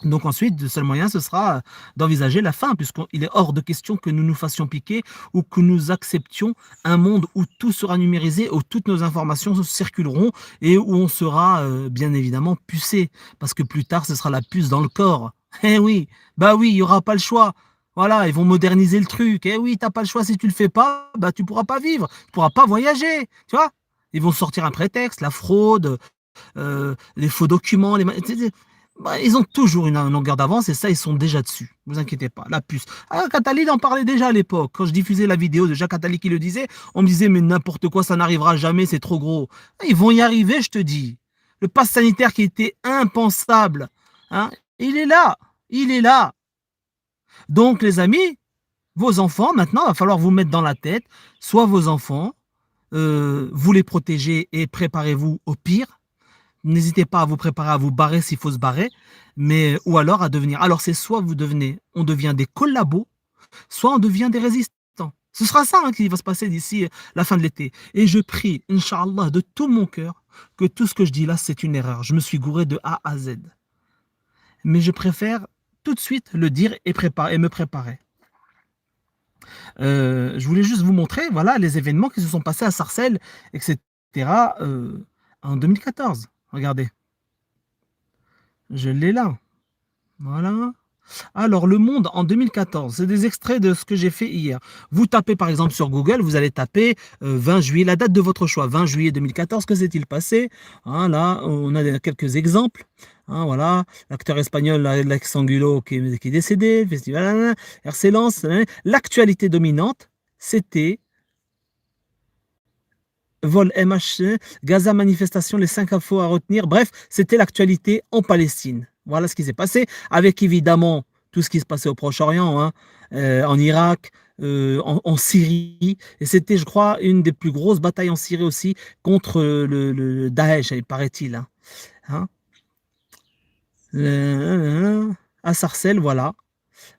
Donc ensuite, le seul moyen, ce sera d'envisager la fin, puisqu'il est hors de question que nous nous fassions piquer ou que nous acceptions un monde où tout sera numérisé, où toutes nos informations circuleront et où on sera bien évidemment pucé, parce que plus tard, ce sera la puce dans le corps. Eh oui, bah oui, il n'y aura pas le choix. Voilà, ils vont moderniser le truc. Eh oui, t'as pas le choix, si tu le fais pas, bah tu pourras pas vivre, tu pourras pas voyager, tu vois. Ils vont sortir un prétexte, la fraude, les faux documents, ils ont toujours une longueur d'avance et ça, ils sont déjà dessus. Ne vous inquiétez pas, la puce. Jacques Attali en parlait déjà à l'époque. Quand je diffusais la vidéo de Jacques Attali qui le disait, on me disait, mais n'importe quoi, ça n'arrivera jamais, c'est trop gros. Ils vont y arriver, je te dis. Le pass sanitaire qui était impensable, il est là. Il est là. Donc, les amis, vos enfants, maintenant, il va falloir vous mettre dans la tête, soit vos enfants, vous les protégez et préparez-vous au pire. N'hésitez pas à vous préparer à vous barrer s'il faut se barrer, ou alors à devenir. Alors c'est soit on devient des collabos, soit on devient des résistants. Ce sera ça qui va se passer d'ici la fin de l'été. Et je prie, Inch'Allah, de tout mon cœur, que tout ce que je dis là, c'est une erreur. Je me suis gouré de A à Z. Mais je préfère tout de suite le dire et me préparer. Je voulais juste vous montrer, voilà, les événements qui se sont passés à Sarcelles, etc. En 2014. Regardez. Je l'ai là. Voilà. Alors, Le Monde en 2014, c'est des extraits de ce que j'ai fait hier. Vous tapez par exemple sur Google, vous allez taper 20 juillet, la date de votre choix, 20 juillet 2014, que s'est-il passé? Là, on a quelques exemples. Voilà, l'acteur espagnol Alex Angulo qui est décédé, le festival, RC Lens. L'actualité dominante, c'était vol MH, Gaza manifestation, les 5 infos à retenir. Bref, c'était l'actualité en Palestine. Voilà ce qui s'est passé, avec évidemment tout ce qui se passait au Proche-Orient, en Irak, en Syrie. Et c'était, je crois, une des plus grosses batailles en Syrie aussi contre le Daesh, paraît-il. À Sarcelles, voilà.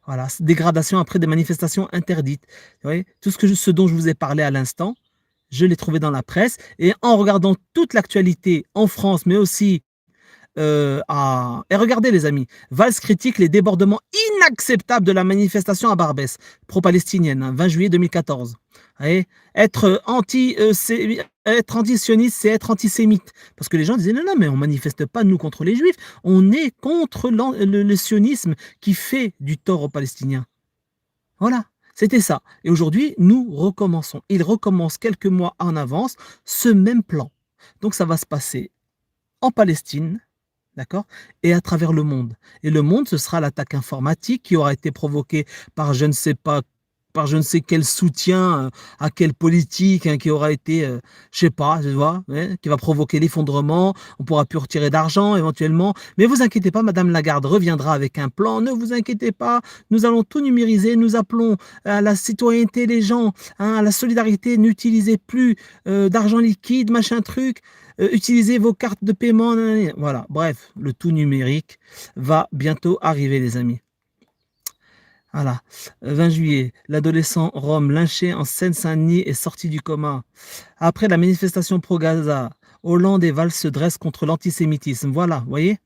Voilà, dégradation après des manifestations interdites. Vous voyez, tout ce dont je vous ai parlé à l'instant, je l'ai trouvé dans la presse. Et en regardant toute l'actualité en France, mais aussi et regardez les amis, Valls critique les débordements inacceptables de la manifestation à Barbès, pro-palestinienne, hein, 20 juillet 2014. Vous voyez, être anti-sioniste, c'est être antisémite. Parce que les gens disaient, non, non, mais on ne manifeste pas, nous, contre les juifs, on est contre le sionisme qui fait du tort aux Palestiniens. Voilà, c'était ça. Et aujourd'hui, nous recommençons. Il recommence quelques mois en avance ce même plan. Donc ça va se passer en Palestine, d'accord, et à travers le monde. Et le monde, ce sera l'attaque informatique qui aura été provoquée par je ne sais pas, par je ne sais quel soutien à quelle politique, hein, qui aura été, je sais pas, tu vois, ouais, qui va provoquer l'effondrement. On pourra plus retirer d'argent éventuellement. Mais vous inquiétez pas, Madame Lagarde reviendra avec un plan. Ne vous inquiétez pas, nous allons tout numériser. Nous appelons à la citoyenneté les gens, hein, à la solidarité. N'utilisez plus d'argent liquide, machin truc. Utilisez vos cartes de paiement. Voilà, bref, le tout numérique va bientôt arriver, les amis. Voilà, 20 juillet, l'adolescent Rome lynché en Seine-Saint-Denis est sorti du coma. Après la manifestation pro-Gaza, Hollande et Valls se dressent contre l'antisémitisme. Voilà, vous voyez,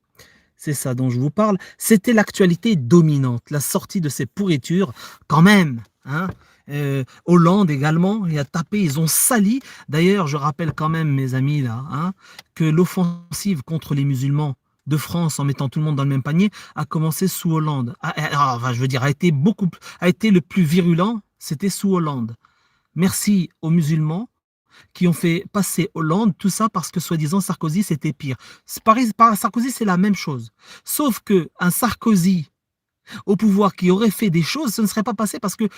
c'est ça dont je vous parle. C'était l'actualité dominante, la sortie de ces pourritures, quand même, hein. Hollande également, il a tapé, ils ont sali. D'ailleurs, je rappelle quand même, mes amis, là, hein, que l'offensive contre les musulmans de France, en mettant tout le monde dans le même panier, a commencé sous Hollande. Enfin, je veux dire, a été le plus virulent, c'était sous Hollande. Merci aux musulmans qui ont fait passer Hollande, tout ça parce que soi-disant Sarkozy c'était pire. Sarkozy c'est la même chose. Sauf que un Sarkozy au pouvoir qui aurait fait des choses, ce ne serait pas passé parce que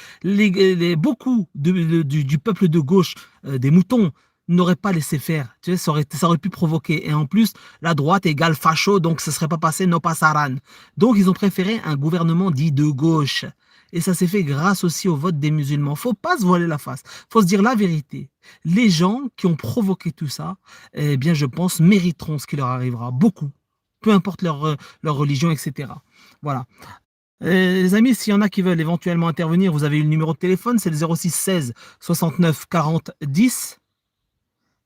beaucoup du peuple de gauche, des moutons, n'auraient pas laissé faire. Tu sais, ça aurait pu provoquer. Et en plus, la droite égale facho, donc ce ne serait pas passé, no pasaran. Donc ils ont préféré un gouvernement dit de gauche. Et ça s'est fait grâce aussi au vote des musulmans. Il ne faut pas se voiler la face. Il faut se dire la vérité. Les gens qui ont provoqué tout ça, eh bien, je pense, mériteront ce qui leur arrivera. Beaucoup. Peu importe leur religion, etc. Voilà. Les amis, s'il y en a qui veulent éventuellement intervenir, vous avez eu le numéro de téléphone, c'est le 06 16 69 40 10.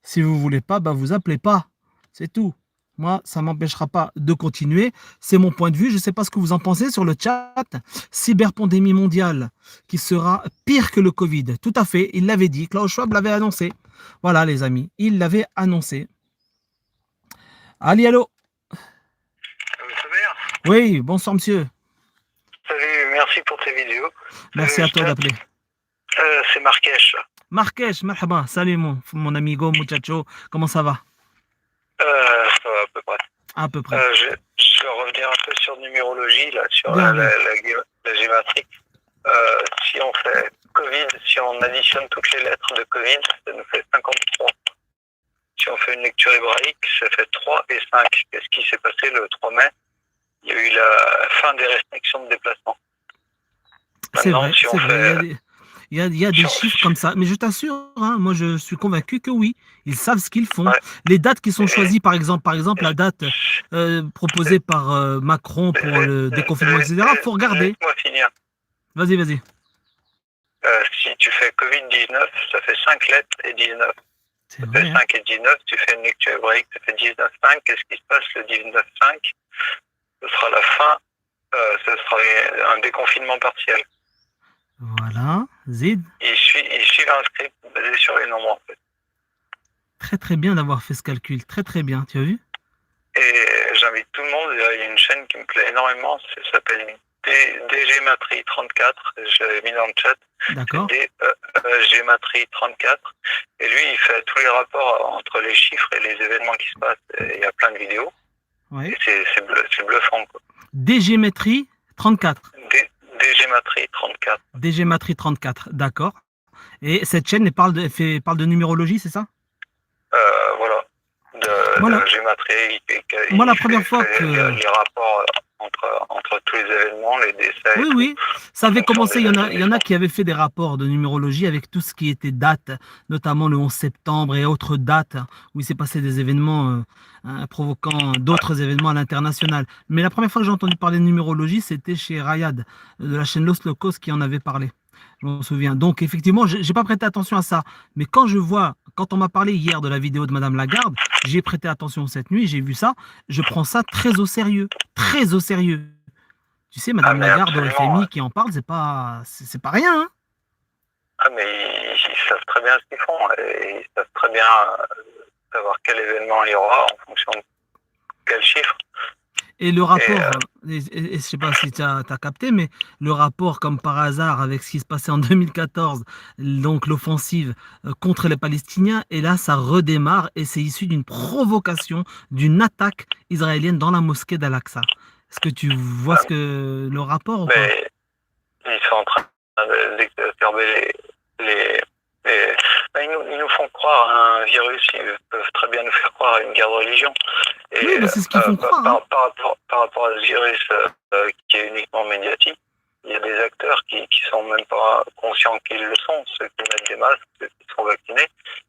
Si vous ne voulez pas, bah vous appelez pas. C'est tout. Moi, ça ne m'empêchera pas de continuer. C'est mon point de vue. Je ne sais pas ce que vous en pensez sur le chat. Cyberpandémie mondiale qui sera pire que le Covid. Tout à fait. Il l'avait dit. Klaus Schwab l'avait annoncé. Voilà, les amis. Il l'avait annoncé. Allez, allô. Oui, bonsoir, monsieur. Salut, merci pour tes vidéos. Merci à toi d'appeler. C'est Marrakech. Marrakech, marhaba. Salut mon amigo, muchacho. Comment ça va? Ça va à peu près. À peu près. Je vais revenir un peu sur numérologie, là, sur la gématrie. Si on fait Covid, si on additionne toutes les lettres de Covid, ça nous fait 53. Si on fait une lecture hébraïque, ça fait 3 et 5. Qu'est-ce qui s'est passé le 3 mai? Il y a eu la fin des restrictions de déplacement. C'est vrai, si c'est vrai. Il y a des chiffres comme ça. Mais je t'assure, hein, moi je suis convaincu que oui, ils savent ce qu'ils font. Ouais. Les dates qui sont choisies, par exemple la date proposée par Macron pour le déconfinement, etc., il faut regarder. Laisse-moi finir. Vas-y. Si tu fais Covid-19, ça fait 5 lettres et 19. Ça fait 5 et 19, tu fais une lecture hébraïque, ça fait 19,5. Qu'est-ce qui se passe le 19,5? Ce sera la fin, ce sera un déconfinement partiel. Voilà, Zid. Il suit un script basé sur les nombres, en fait. Très très bien d'avoir fait ce calcul, très très bien, tu as vu? Et j'invite tout le monde, il y a une chaîne qui me plaît énormément, ça s'appelle DGmatrie 34, je l'avais mis dans le chat. D'accord. DGmatrie 34, et lui il fait tous les rapports entre les chiffres et les événements qui se passent, et il y a plein de vidéos. Ouais. C'est bluffant, quoi. DGmatrie 34. DGmatrie 34. DGmatrie 34, d'accord. Et cette chaîne parle de numérologie, c'est ça? Voilà. De gématrie. Moi, la première fois que... Les rapports entre tous les événements, les décès. Oui, oui, ça avait commencé. Il y en a qui avaient fait des rapports de numérologie avec tout ce qui était date, notamment le 11 septembre et autres dates où il s'est passé des événements provoquant d'autres événements à l'international. Mais la première fois que j'ai entendu parler de numérologie, c'était chez Rayad, de la chaîne Los Locos, qui en avait parlé. Je m'en souviens. Donc, effectivement, je n'ai pas prêté attention à ça. Mais quand on m'a parlé hier de la vidéo de Madame Lagarde, j'ai prêté attention cette nuit, j'ai vu ça. Je prends ça très au sérieux. Très au sérieux. Tu sais, Madame Lagarde au FMI qui en parle, c'est pas rien. Hein. Ah, mais ils savent très bien ce qu'ils font. Et ils savent très bien savoir quel événement il y aura en fonction de quel chiffre. Et le rapport, et je ne sais pas si tu as capté, mais le rapport, comme par hasard, avec ce qui se passait en 2014, donc l'offensive contre les Palestiniens, et là, ça redémarre, et c'est issu d'une provocation, d'une attaque israélienne dans la mosquée d'Al-Aqsa. Est-ce que tu vois le rapport ou pas? Mais ils sont en train d'exacerber ils nous font croire à un virus, ils peuvent très bien nous faire croire à une guerre de religion. Et, oui, c'est ce qu'ils font croire. Par rapport à ce virus qui est uniquement médiatique, il y a des acteurs qui sont même pas conscients qu'ils le sont. Ceux qui mettent des masques, ceux qui sont vaccinés,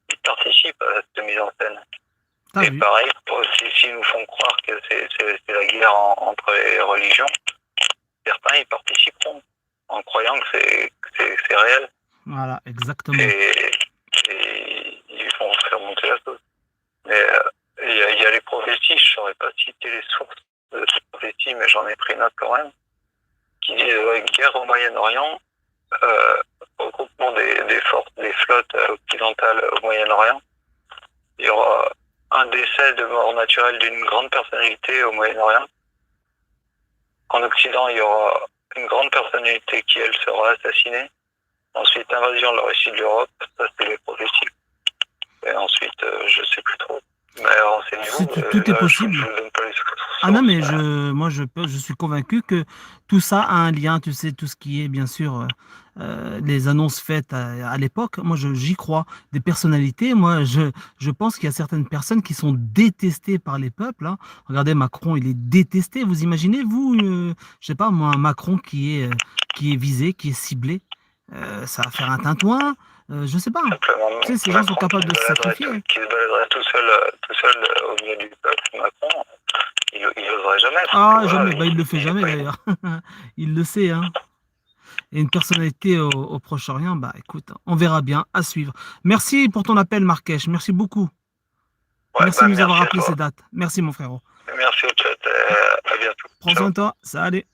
ils participent à cette mise en scène. Et pareil, s'ils nous font croire que c'est la guerre entre les religions, certains y participeront en croyant que c'est réel. Voilà, exactement. Et ils vont faire monter la sauce. Mais il y a les prophéties, je ne saurais pas citer les sources de ces prophéties, mais j'en ai pris note quand même, qui disent guerre au Moyen-Orient, regroupement des flottes occidentales au Moyen-Orient. Il y aura un décès de mort naturelle d'une grande personnalité au Moyen-Orient. En Occident, il y aura une grande personnalité qui, elle, sera assassinée. Ensuite, invasion de la Russie de l'Europe, ça c'est les prophéties. Et ensuite, je sais plus trop. Mais renseignez-vous. Tout est possible. Je donne pas les sources. Ah non, mais je suis convaincu que tout ça a un lien, tu sais, tout ce qui est, bien sûr, les annonces faites à l'époque. Moi, j'y crois. Des personnalités, moi, je pense qu'il y a certaines personnes qui sont détestées par les peuples. Hein. Regardez, Macron, il est détesté. Vous imaginez, vous, je sais pas, moi, un Macron qui est visé, qui est ciblé. Ça va faire un tintouin, je sais pas. Tu sais, ces gens sont capables de se sacrifier. Qui se baladerait tout seul au milieu du peuple, Macron, il n'oserait jamais. Ah, jamais, il le fait jamais d'ailleurs. Il le sait, hein. Et une personnalité au Proche-Orient, écoute, on verra bien, à suivre. Merci pour ton appel, Marrakech, merci beaucoup. Merci de nous avoir rappelé ces dates. Merci, mon frérot. Merci au chat, à bientôt. Prends soin de toi, salut.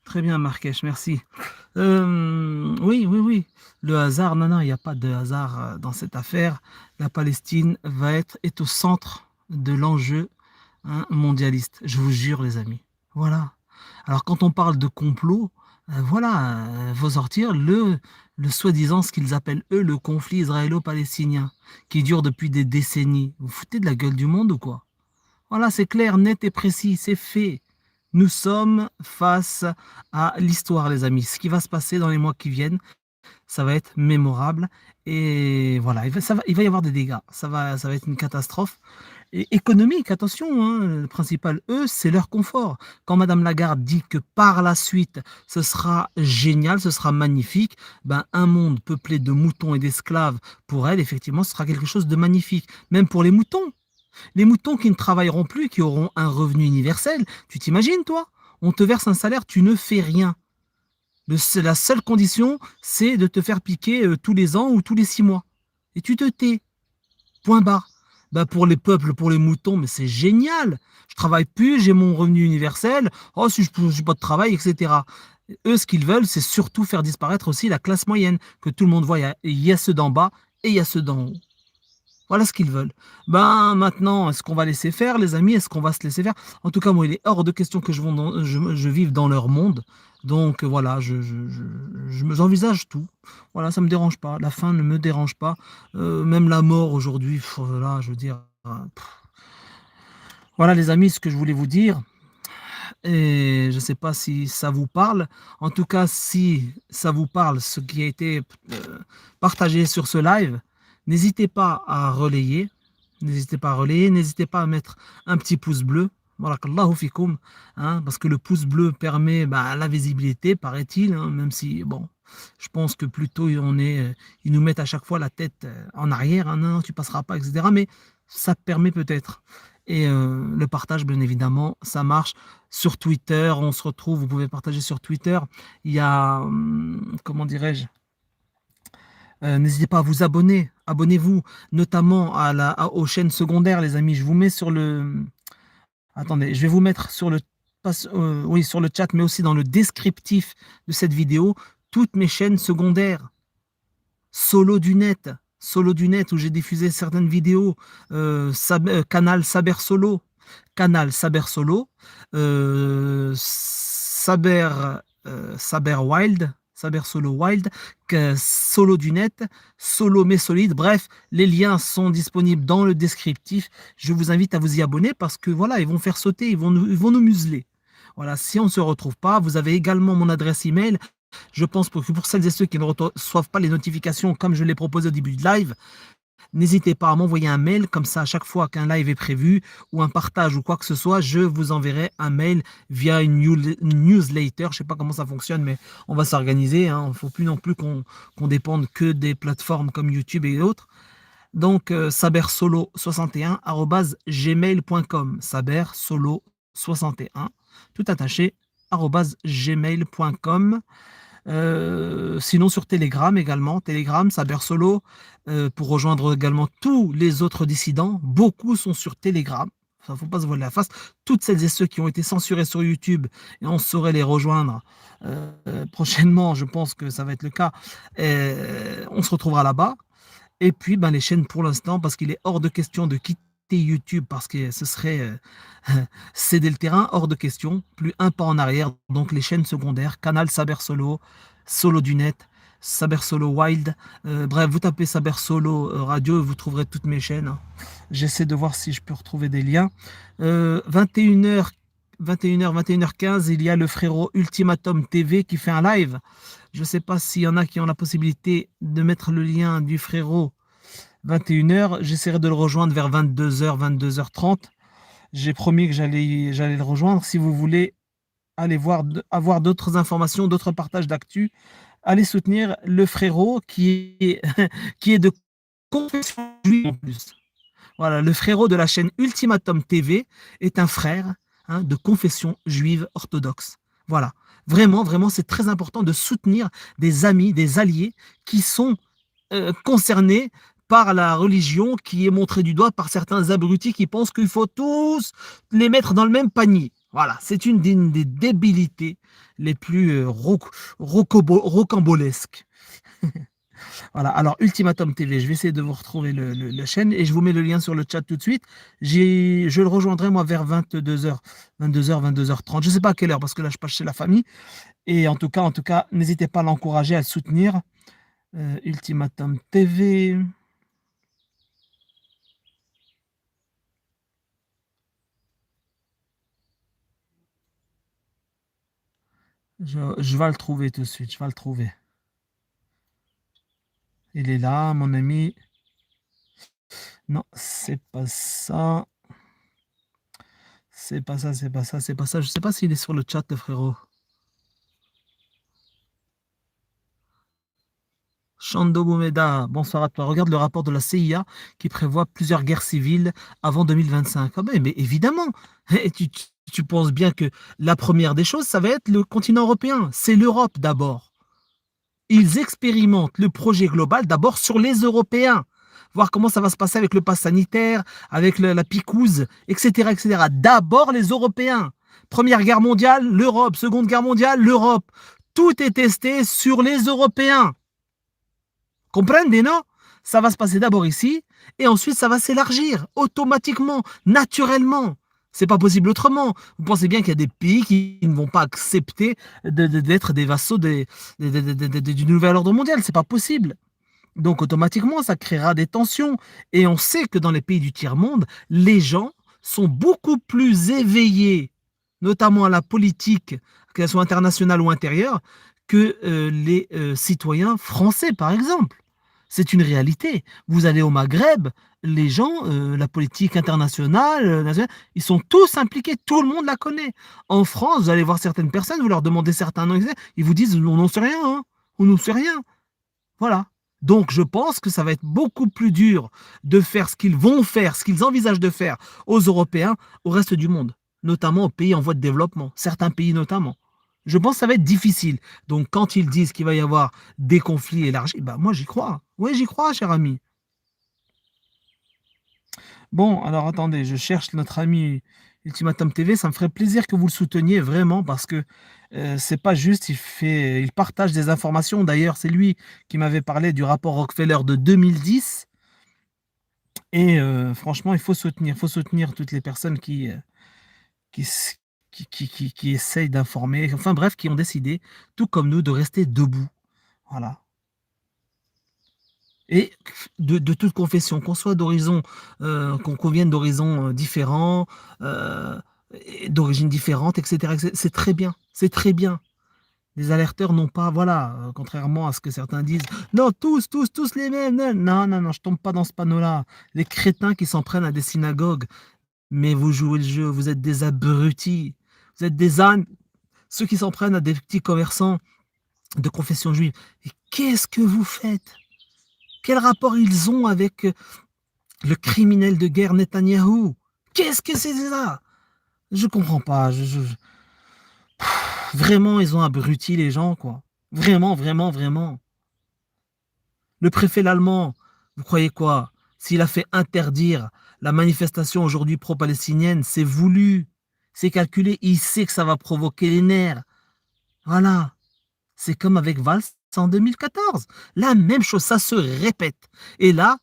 Très bien, Marrakech, merci. Oui. Le hasard, non, il n'y a pas de hasard dans cette affaire. La Palestine est au centre de l'enjeu mondialiste. Je vous jure, les amis. Voilà. Alors, quand on parle de complot, faut sortir le soi-disant, ce qu'ils appellent, eux, le conflit israélo-palestinien, qui dure depuis des décennies. Vous foutez de la gueule du monde ou quoi? Voilà, c'est clair, net et précis, c'est fait. Nous sommes face à l'histoire, les amis. Ce qui va se passer dans les mois qui viennent, ça va être mémorable. Et voilà, il va y avoir des dégâts. Ça va être une catastrophe. Et économique, attention, hein, le principal, eux, c'est leur confort. Quand Madame Lagarde dit que par la suite, ce sera génial, ce sera magnifique, un monde peuplé de moutons et d'esclaves, pour elle, effectivement, ce sera quelque chose de magnifique. Même pour les moutons. Les moutons qui ne travailleront plus, qui auront un revenu universel, tu t'imagines, toi? On te verse un salaire, tu ne fais rien. La seule condition, c'est de te faire piquer tous les ans ou tous les 6 mois. Et tu te tais. Point barre. Pour les peuples, pour les moutons, mais c'est génial. Je travaille plus, j'ai mon revenu universel. Oh, si je n'ai pas de travail, etc. Eux, ce qu'ils veulent, c'est surtout faire disparaître aussi la classe moyenne. Que tout le monde voit, il y a ceux d'en bas et il y a ceux d'en haut. Voilà ce qu'ils veulent. Maintenant, est-ce qu'on va laisser faire, les amis? Est-ce qu'on va se laisser faire? En tout cas, moi, il est hors de question que je vive dans leur monde. Donc, voilà, j'envisage tout. Voilà, ça ne me dérange pas. La fin ne me dérange pas. Même la mort aujourd'hui, voilà, je veux dire... Voilà, les amis, ce que je voulais vous dire. Et je ne sais pas si ça vous parle. En tout cas, si ça vous parle, ce qui a été partagé sur ce live, n'hésitez pas à relayer, n'hésitez pas à mettre un petit pouce bleu, Barakallahu fikoum, hein, parce que le pouce bleu permet la visibilité, paraît-il, hein, même si, bon, je pense que plutôt ils nous mettent à chaque fois la tête en arrière, hein, non, tu passeras pas, etc. Mais ça permet peut-être. Et le partage, bien évidemment, ça marche. Sur Twitter, on se retrouve, vous pouvez partager sur Twitter. Il y a, comment dirais-je, n'hésitez pas à vous abonner, abonnez-vous, notamment aux chaînes secondaires, les amis. Je vous mets sur le... Attendez, je vais vous mettre sur oui, sur le chat, mais aussi dans le descriptif de cette vidéo, toutes mes chaînes secondaires. Solo du net, où j'ai diffusé certaines vidéos, canal Saber Solo, Saber Wild, Saber Solo Wild, Solo du net, Solo mais solide. Bref, les liens sont disponibles dans le descriptif. Je vous invite à vous y abonner parce que voilà, ils vont faire sauter, ils vont nous museler. Voilà, si on ne se retrouve pas, vous avez également mon adresse email. Je pense que pour celles et ceux qui ne reçoivent pas les notifications comme je l'ai proposé au début de live, n'hésitez pas à m'envoyer un mail, comme ça à chaque fois qu'un live est prévu ou un partage ou quoi que ce soit, je vous enverrai un mail via une newsletter. Je ne sais pas comment ça fonctionne, mais on va s'organiser. Hein. Il ne faut plus non plus qu'on dépende que des plateformes comme YouTube et autres. Donc, sabersolo61@gmail.com. Sabersolo61, tout attaché, @gmail.com. Sinon sur Telegram également, Telegram, Saber Solo, pour rejoindre également tous les autres dissidents. Beaucoup sont sur Telegram, il ne faut pas se voiler la face. Toutes celles et ceux qui ont été censurés sur YouTube, et on saurait les rejoindre prochainement, je pense que ça va être le cas, on se retrouvera là-bas. Et puis les chaînes pour l'instant, parce qu'il est hors de question de quitter YouTube parce que ce serait céder le terrain, hors de question, plus un pas en arrière. Donc les chaînes secondaires, canal Saber Solo, Solo du net, Saber Solo Wild, bref, vous tapez Saber Solo Radio et vous trouverez toutes mes chaînes. Hein. J'essaie de voir si je peux retrouver des liens. 21h, 21h15, il y a le frérot Ultimatum TV qui fait un live. Je ne sais pas s'il y en a qui ont la possibilité de mettre le lien du frérot 21h. J'essaierai de le rejoindre vers 22h, 22h30. J'ai promis que j'allais le rejoindre. Si vous voulez aller avoir d'autres informations, d'autres partages d'actu, allez soutenir le frérot qui est de confession juive en plus. Voilà, le frérot de la chaîne Ultimatum TV est un frère de confession juive orthodoxe. Voilà. Vraiment, vraiment, c'est très important de soutenir des amis, des alliés qui sont concernés par la religion qui est montrée du doigt par certains abrutis qui pensent qu'il faut tous les mettre dans le même panier. Voilà, c'est une des débilités les plus rocambolesques. Voilà, alors Ultimatum TV, je vais essayer de vous retrouver la chaîne et je vous mets le lien sur le chat tout de suite. Je le rejoindrai moi vers 22h, 22h30. Je ne sais pas à quelle heure parce que là je passe chez la famille. Et en tout cas, n'hésitez pas à l'encourager, à le soutenir. Ultimatum TV. Je vais le trouver tout de suite, je vais le trouver. Il est là, mon ami. Non, c'est pas ça. C'est pas ça. Je sais pas s'il est sur le chat, le frérot. Chando Boumeda, bonsoir à toi. Regarde le rapport de la CIA qui prévoit plusieurs guerres civiles avant 2025. Ah ben, mais évidemment, tu penses bien que la première des choses, ça va être le continent européen. C'est l'Europe d'abord. Ils expérimentent le projet global d'abord sur les Européens. Voir comment ça va se passer avec le pass sanitaire, avec la picouse, etc., etc. D'abord les Européens. Première guerre mondiale, l'Europe. Seconde guerre mondiale, l'Europe. Tout est testé sur les Européens. Comprenez, non? Ça va se passer d'abord ici, et ensuite ça va s'élargir automatiquement, naturellement. C'est pas possible autrement. Vous pensez bien qu'il y a des pays qui ne vont pas accepter d'être des vassaux du nouvel ordre mondial. C'est pas possible. Donc automatiquement, ça créera des tensions. Et on sait que dans les pays du tiers-monde, les gens sont beaucoup plus éveillés, notamment à la politique, qu'elle soit internationale ou intérieure, que les citoyens français, par exemple. C'est une réalité. Vous allez au Maghreb, les gens, la politique internationale, nationale, ils sont tous impliqués, tout le monde la connaît. En France, vous allez voir certaines personnes, vous leur demandez certains noms, ils vous disent: «On n'en sait rien, hein, on n'en sait rien». Voilà. Donc je pense que ça va être beaucoup plus dur de faire ce qu'ils vont faire, ce qu'ils envisagent de faire aux Européens, au reste du monde, notamment aux pays en voie de développement, certains pays notamment. Je pense que ça va être difficile. Donc quand ils disent qu'il va y avoir des conflits élargis, bah moi j'y crois. Oui, j'y crois, cher ami. Bon, alors attendez, je cherche notre ami Ultimatum TV. Ça me ferait plaisir que vous le souteniez vraiment parce que c'est pas juste. Il partage des informations. D'ailleurs, c'est lui qui m'avait parlé du rapport Rockefeller de 2010. Et franchement, il faut soutenir toutes les personnes qui, s- qui essayent d'informer. Enfin bref, qui ont décidé, tout comme nous, de rester debout. Voilà. Et de toute confession, qu'on soit d'horizons, qu'on vienne d'horizons différents, d'origines différentes, etc. C'est très bien, c'est très bien. Les alerteurs n'ont pas, voilà, contrairement à ce que certains disent, non, tous les mêmes. Non, non, non, je tombe pas dans ce panneau-là. Les crétins qui s'en prennent à des synagogues, mais vous jouez le jeu, vous êtes des abrutis, vous êtes des ânes. Ceux qui s'en prennent à des petits commerçants de confession juive. Et qu'est-ce que vous faites? Quel rapport ils ont avec le criminel de guerre Netanyahou? Qu'est-ce que c'est ça? Je comprends pas. Vraiment, ils ont abruti les gens, quoi. Vraiment, vraiment, vraiment. Le préfet l'allemand, vous croyez quoi? S'il a fait interdire la manifestation aujourd'hui pro-palestinienne, c'est voulu, c'est calculé, il sait que ça va provoquer les nerfs. Voilà. C'est comme avec Valls en 2014. La même chose, ça se répète. Et là,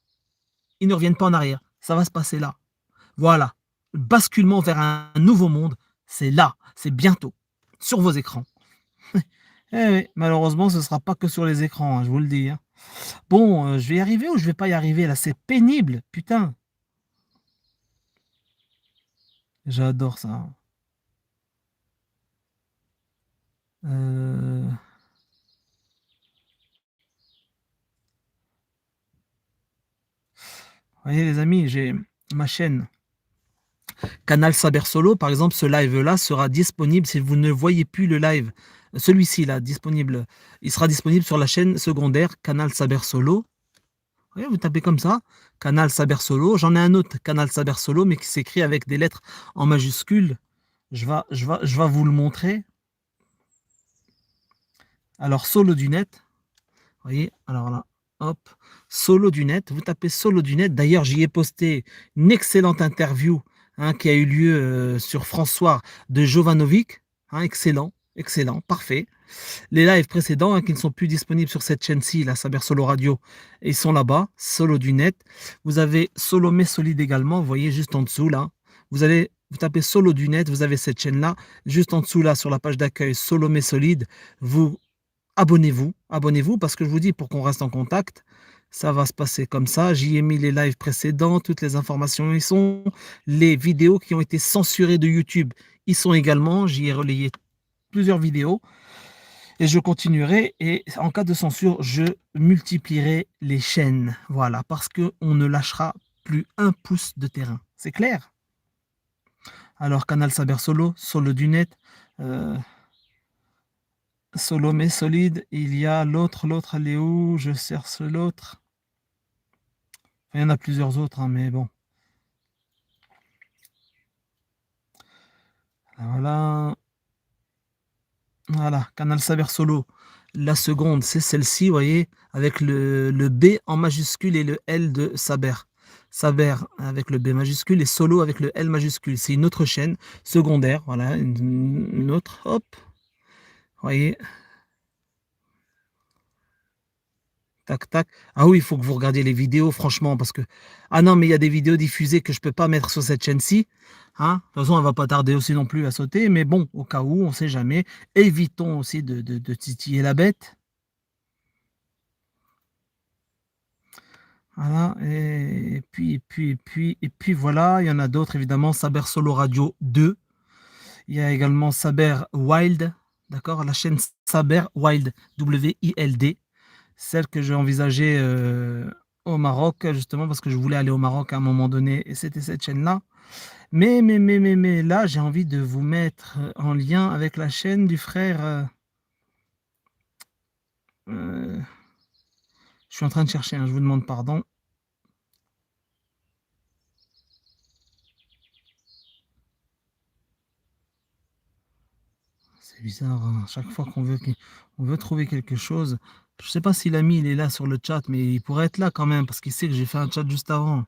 ils ne reviennent pas en arrière. Ça va se passer là. Voilà. Le basculement vers un nouveau monde, c'est là, c'est bientôt, sur vos écrans. Eh oui, malheureusement, ce ne sera pas que sur les écrans, hein, je vous le dis, hein. Bon, je vais y arriver ou je vais pas y arriver là? C'est pénible, putain. J'adore ça. Vous voyez les amis, j'ai ma chaîne Canal Saber Solo, par exemple, ce live-là sera disponible si vous ne voyez plus le live. Celui-ci là, disponible, il sera disponible sur la chaîne secondaire Canal Saber Solo. Vous voyez, vous tapez comme ça, Canal Saber Solo. J'en ai un autre Canal Saber Solo, mais qui s'écrit avec des lettres en majuscules. Je vais vous le montrer. Alors, Solo du net. Vous voyez, alors là, hop, Solo du net. Vous tapez Solo du net. D'ailleurs, j'y ai posté une excellente interview qui a eu lieu sur François de Jovanovic. Excellent, excellent, parfait. Les lives précédents qui ne sont plus disponibles sur cette chaîne-ci, la Saber Solo Radio, ils sont là-bas, Solo du net. Vous avez Solo mais solide également, vous voyez juste en dessous là. Vous tapez Solo du net, vous avez cette chaîne-là. Juste en dessous là, sur la page d'accueil Solo mais solide, vous abonnez-vous parce que je vous dis, pour qu'on reste en contact, ça va se passer comme ça. J'y ai mis les lives précédents, toutes les informations y sont. Les vidéos qui ont été censurées de YouTube, y sont également. J'y ai relayé plusieurs vidéos. Et je continuerai. Et en cas de censure, je multiplierai les chaînes. Voilà, parce qu'on ne lâchera plus un pouce de terrain. C'est clair? Alors, Canal Saber Solo, Solo du net. Solo mais solide, il y a l'autre, elle est où? Je cherche l'autre. Il y en a plusieurs autres, mais bon. Voilà. Voilà, Canal Saber Solo. La seconde, c'est celle-ci, vous voyez, avec le B en majuscule et le L de Saber. Saber avec le B majuscule et Solo avec le L majuscule. C'est une autre chaîne secondaire, voilà, une autre, hop. Vous voyez. Tac, tac. Ah oui, il faut que vous regardiez les vidéos, franchement, parce que... Ah non, mais il y a des vidéos diffusées que je ne peux pas mettre sur cette chaîne-ci. De toute façon, elle ne va pas tarder aussi non plus à sauter, mais bon, au cas où, on ne sait jamais. Évitons aussi de titiller la bête. Voilà, et puis voilà, il y en a d'autres, évidemment, Saber Solo Radio 2. Il y a également Saber Wild, d'accord, la chaîne Saber Wild, W-I-L-D. Celle que j'ai envisagée au Maroc, justement, parce que je voulais aller au Maroc à un moment donné, et c'était cette chaîne-là. Mais là, j'ai envie de vous mettre en lien avec la chaîne du frère. Euh, je suis en train de chercher, hein, je vous demande pardon. C'est bizarre, hein, à chaque fois on veut trouver quelque chose. Je sais pas si l'ami il est là sur le chat, mais il pourrait être là quand même, parce qu'il sait que j'ai fait un chat juste avant.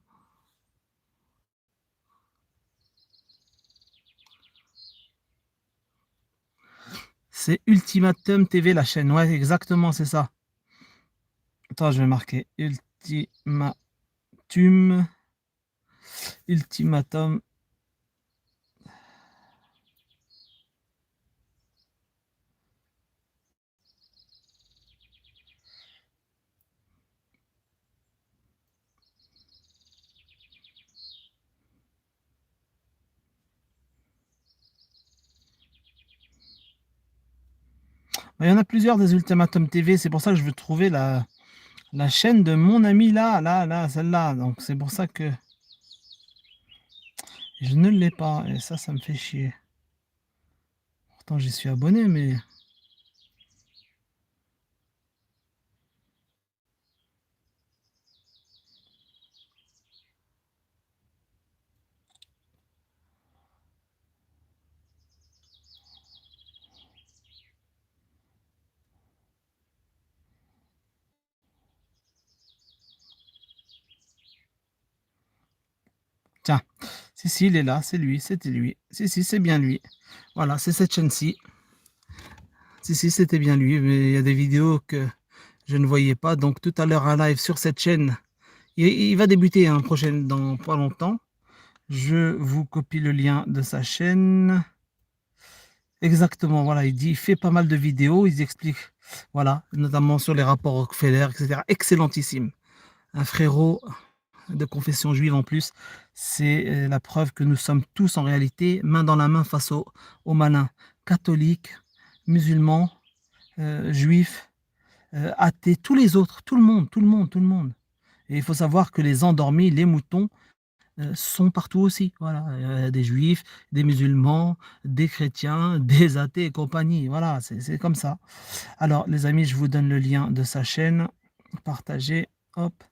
C'est Ultimatum TV, la chaîne. Ouais, exactement, c'est ça. Attends, je vais marquer Ultimatum. Il y en a plusieurs des Ultimatum TV, c'est pour ça que je veux trouver la chaîne de mon ami là, celle-là. Donc c'est pour ça que je ne l'ai pas. Et ça me fait chier. Pourtant, j'y suis abonné, mais... Tiens, si, il est là, c'est lui, c'était lui. Si, c'est bien lui. Voilà, c'est cette chaîne-ci. Si, c'était bien lui, mais il y a des vidéos que je ne voyais pas. Donc tout à l'heure, un live sur cette chaîne. Il va débuter dans pas longtemps. Je vous copie le lien de sa chaîne. Exactement, voilà, il fait pas mal de vidéos, il explique, voilà, notamment sur les rapports Rockefeller, etc. Excellentissime. Un frérot de confession juive en plus, c'est la preuve que nous sommes tous en réalité main dans la main face aux malins catholiques, musulmans, juifs, athées, tous les autres, tout le monde. Et il faut savoir que les endormis, les moutons, sont partout aussi. Voilà, des juifs, des musulmans, des chrétiens, des athées et compagnie. Voilà, c'est comme ça. Alors, les amis, je vous donne le lien de sa chaîne. Partagez. Hop.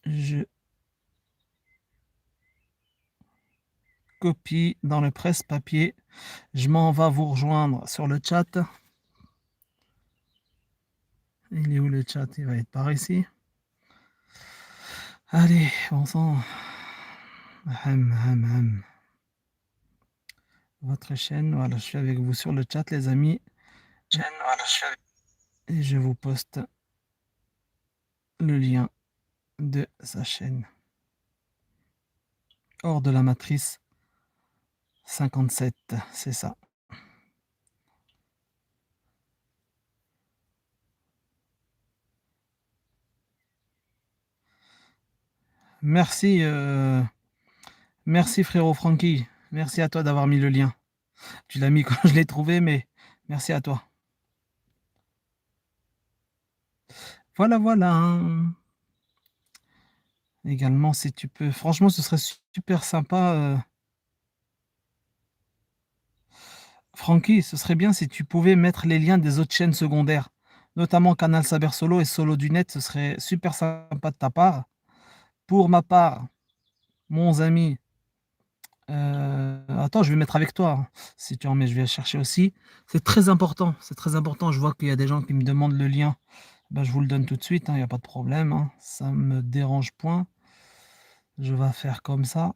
Je copie dans le presse-papier. Je m'en vais vous rejoindre sur le chat. Il est où le chat? Il va être par ici. Allez, bon sang. Votre chaîne, voilà, je suis avec vous sur le chat, les amis. Et je vous poste le lien de sa chaîne. Hors de la matrice 57, c'est ça. Merci, merci frérot Francky. Merci à toi d'avoir mis le lien. Tu l'as mis quand je l'ai trouvé, mais merci à toi. Voilà. Hein. Également, si tu peux. Franchement, ce serait super sympa. Francky, ce serait bien si tu pouvais mettre les liens des autres chaînes secondaires, notamment Canal Saber Solo et Solo du Net. Ce serait super sympa de ta part. Pour ma part, mon ami, attends, je vais mettre avec toi. Hein. Si tu en mets, je vais chercher aussi. C'est très important. C'est très important. Je vois qu'il y a des gens qui me demandent le lien. Ben, je vous le donne tout de suite. Il n'y a pas de problème. Hein. Ça me dérange point. Je vais faire comme ça.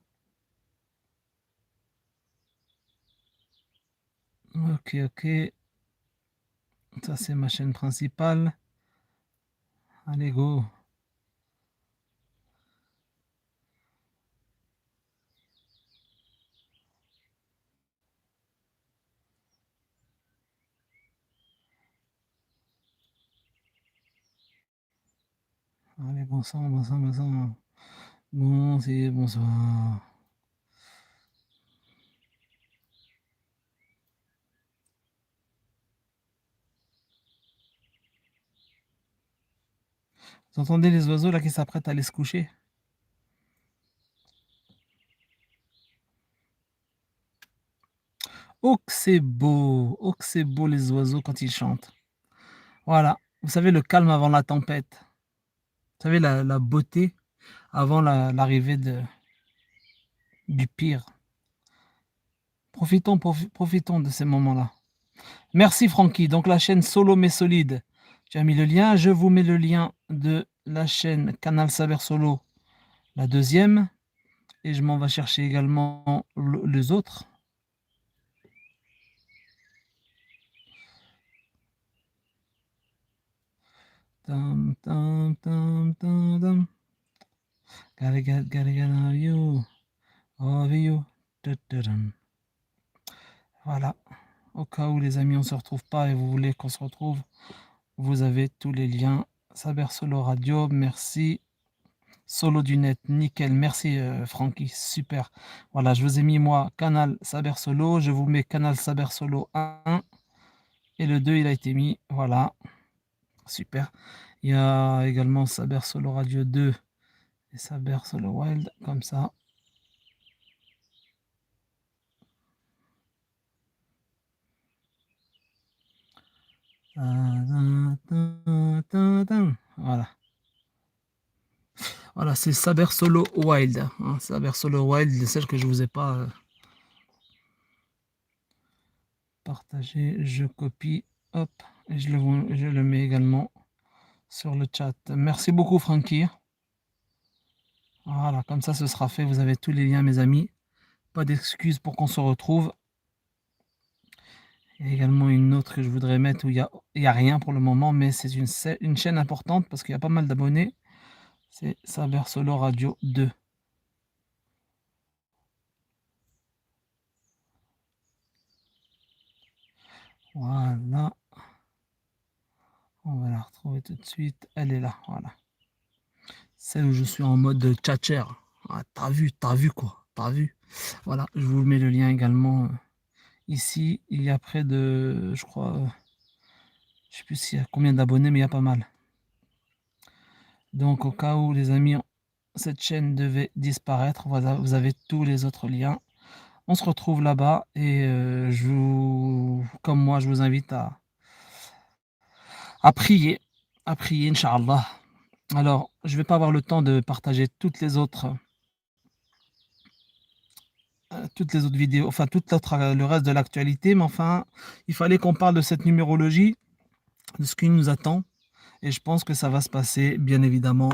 Ok. Ça, c'est ma chaîne principale. Allez, go. Allez, bon sang. Bon, c'est bonsoir. Vous entendez les oiseaux là qui s'apprêtent à aller se coucher? Oh que c'est beau les oiseaux quand ils chantent. Voilà, vous savez le calme avant la tempête. Vous savez la beauté avant l'arrivée du pire. Profitons de ces moments-là. Merci Francky. Donc la chaîne Solo mais solide. Tu as mis le lien. Je vous mets le lien de la chaîne Canal Saber Solo, la deuxième. Et je m'en vais chercher également les autres. Tam, tam, tam, tam, tam. Gotta get of you. Of you. Voilà. Au cas où les amis on se retrouve pas et vous voulez qu'on se retrouve, vous avez tous les liens. Saber Solo Radio, merci. Solo du net, nickel. Merci Francky, super. Voilà, je vous ai mis moi Canal Saber Solo, je vous mets Canal Saber Solo 1 et le 2 il a été mis, voilà. Super. Il y a également Saber Solo Radio 2 et Saber Solo Wild, comme ça. Voilà. Voilà, c'est Saber Solo Wild. Hein, Saber Solo Wild, celle que je vous ai pas partagé. Je copie, hop, et je le mets également sur le chat. Merci beaucoup, Francky. Voilà, comme ça, ce sera fait. Vous avez tous les liens, mes amis. Pas d'excuses pour qu'on se retrouve. Il y a également une autre que je voudrais mettre où il y a rien pour le moment, mais c'est une chaîne importante parce qu'il y a pas mal d'abonnés. C'est Saber Solo Radio 2. Voilà. On va la retrouver tout de suite. Elle est là, voilà. Celle où je suis en mode tchatcher. Ah, t'as vu quoi. T'as vu. Voilà, je vous mets le lien également. Ici, il y a près de, je crois, je sais plus s'il y a combien d'abonnés, mais il y a pas mal. Donc au cas où les amis, cette chaîne devait disparaître, voilà, vous avez tous les autres liens. On se retrouve là-bas et comme moi, je vous invite à prier, Inch'Allah. Alors, je ne vais pas avoir le temps de partager toutes les autres vidéos, enfin le reste de l'actualité, mais enfin, il fallait qu'on parle de cette numérologie, de ce qui nous attend. Et je pense que ça va se passer, bien évidemment,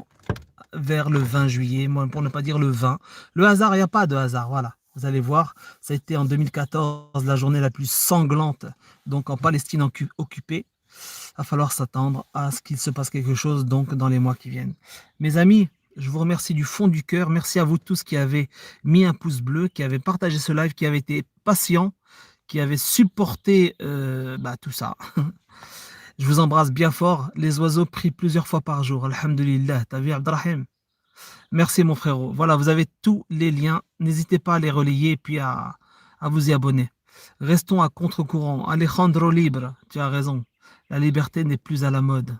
vers le 20 juillet, moi, pour ne pas dire le 20. Le hasard, il n'y a pas de hasard, voilà. Vous allez voir, ça a été en 2014 la journée la plus sanglante, donc en Palestine occupée. Il va falloir s'attendre à ce qu'il se passe quelque chose donc dans les mois qui viennent. Mes amis, je vous remercie du fond du cœur. Merci à vous tous qui avez mis un pouce bleu, qui avez partagé ce live, qui avez été patients, qui avez supporté tout ça. Je vous embrasse bien fort. Les oiseaux prient plusieurs fois par jour. Alhamdulillah. T'as vu, Abdrahim? Merci, mon frérot. Voilà, vous avez tous les liens. N'hésitez pas à les relayer et puis à vous y abonner. Restons à contre-courant. Alejandro Libre, tu as raison. La liberté n'est plus à la mode.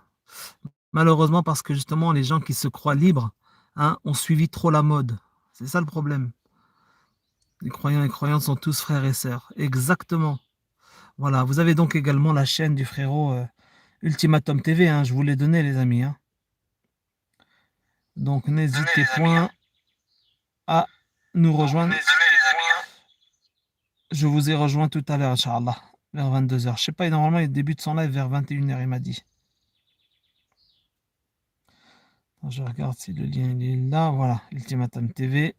Malheureusement, parce que justement, les gens qui se croient libres ont suivi trop la mode. C'est ça le problème. Les croyants et croyantes sont tous frères et sœurs. Exactement. Voilà, vous avez donc également la chaîne du frérot Ultimatum TV. Je vous l'ai donné, les amis. Donc, n'hésitez point à nous rejoindre. Je vous ai rejoint tout à l'heure, Inch'Allah, vers 22h. Je sais pas, normalement, il débute son live vers 21h, il m'a dit. Je regarde si le lien il est là. Voilà, Ultimatum TV.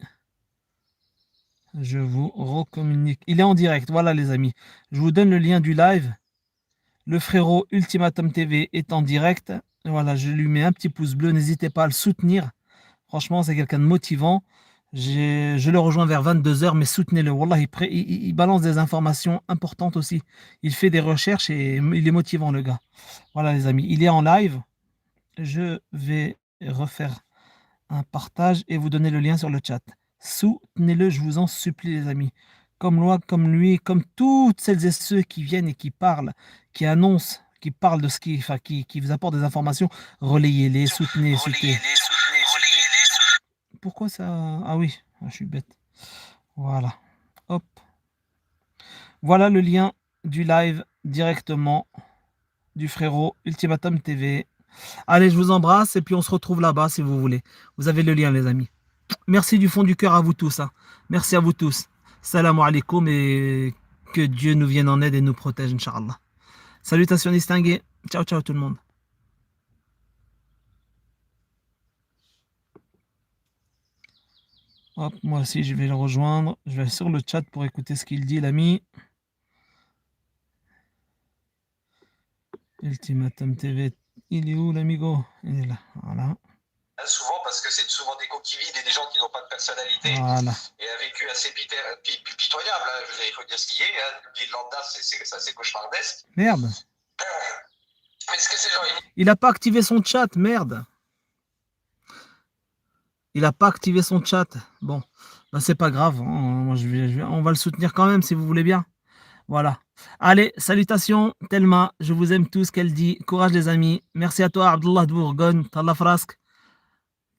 Je vous recommunique. Il est en direct, voilà les amis. Je vous donne le lien du live. Le frérot Ultimatum TV est en direct. Voilà, je lui mets un petit pouce bleu. N'hésitez pas à le soutenir. Franchement, c'est quelqu'un de motivant. Je le rejoins vers 22h, mais soutenez-le. Wallah, il balance des informations importantes aussi. Il fait des recherches et il est motivant, le gars. Voilà, les amis. Il est en live. Je vais refaire un partage et vous donner le lien sur le chat. Soutenez-le, je vous en supplie, les amis. Comme lui, comme toutes celles et ceux qui viennent et qui parlent, qui annoncent qui parlent de ce qui vous apportent des informations, relayez-les, soutenez. Pourquoi ça? Ah oui, je suis bête. Voilà. Hop. Voilà le lien du live directement du frérot Ultimatum TV. Allez, je vous embrasse et puis on se retrouve là-bas si vous voulez. Vous avez le lien, les amis. Merci du fond du cœur à vous tous. Hein. Merci à vous tous. Salam alaikum et que Dieu nous vienne en aide et nous protège, Inch'Allah. Salutations distinguées. Ciao, ciao tout le monde. Hop, moi aussi, je vais le rejoindre. Je vais sur le chat pour écouter ce qu'il dit, l'ami. Ultimatum TV. Il est où, l'amigo? Il est là. Voilà. Souvent parce que c'est souvent des coquilles vides et des gens qui n'ont pas de personnalité Voilà. et un vécu assez pitoyable. Hein. Je veux dire, il faut dire ce qu'il y est. Hein. Le de lambda, c'est assez cauchemardesque. Merde. Mais est-ce que ces gens... Il n'a pas activé son chat, merde. Il n'a pas activé son chat. Bon, ben, c'est pas grave. Moi, on va le soutenir quand même si vous voulez bien. Voilà. Allez, salutations, Telma. Je vous aime tous, qu'elle dit. Courage les amis. Merci à toi, Abdullah de Bourgogne. Tallah Frask.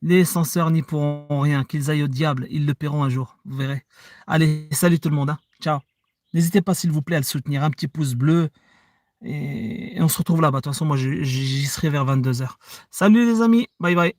Les censeurs n'y pourront rien. Qu'ils aillent au diable. Ils le paieront un jour. Vous verrez. Allez, salut tout le monde. Hein. Ciao. N'hésitez pas, s'il vous plaît, à le soutenir. Un petit pouce bleu. Et on se retrouve là-bas. De toute façon, moi, j'y serai vers 22h. Salut les amis. Bye bye.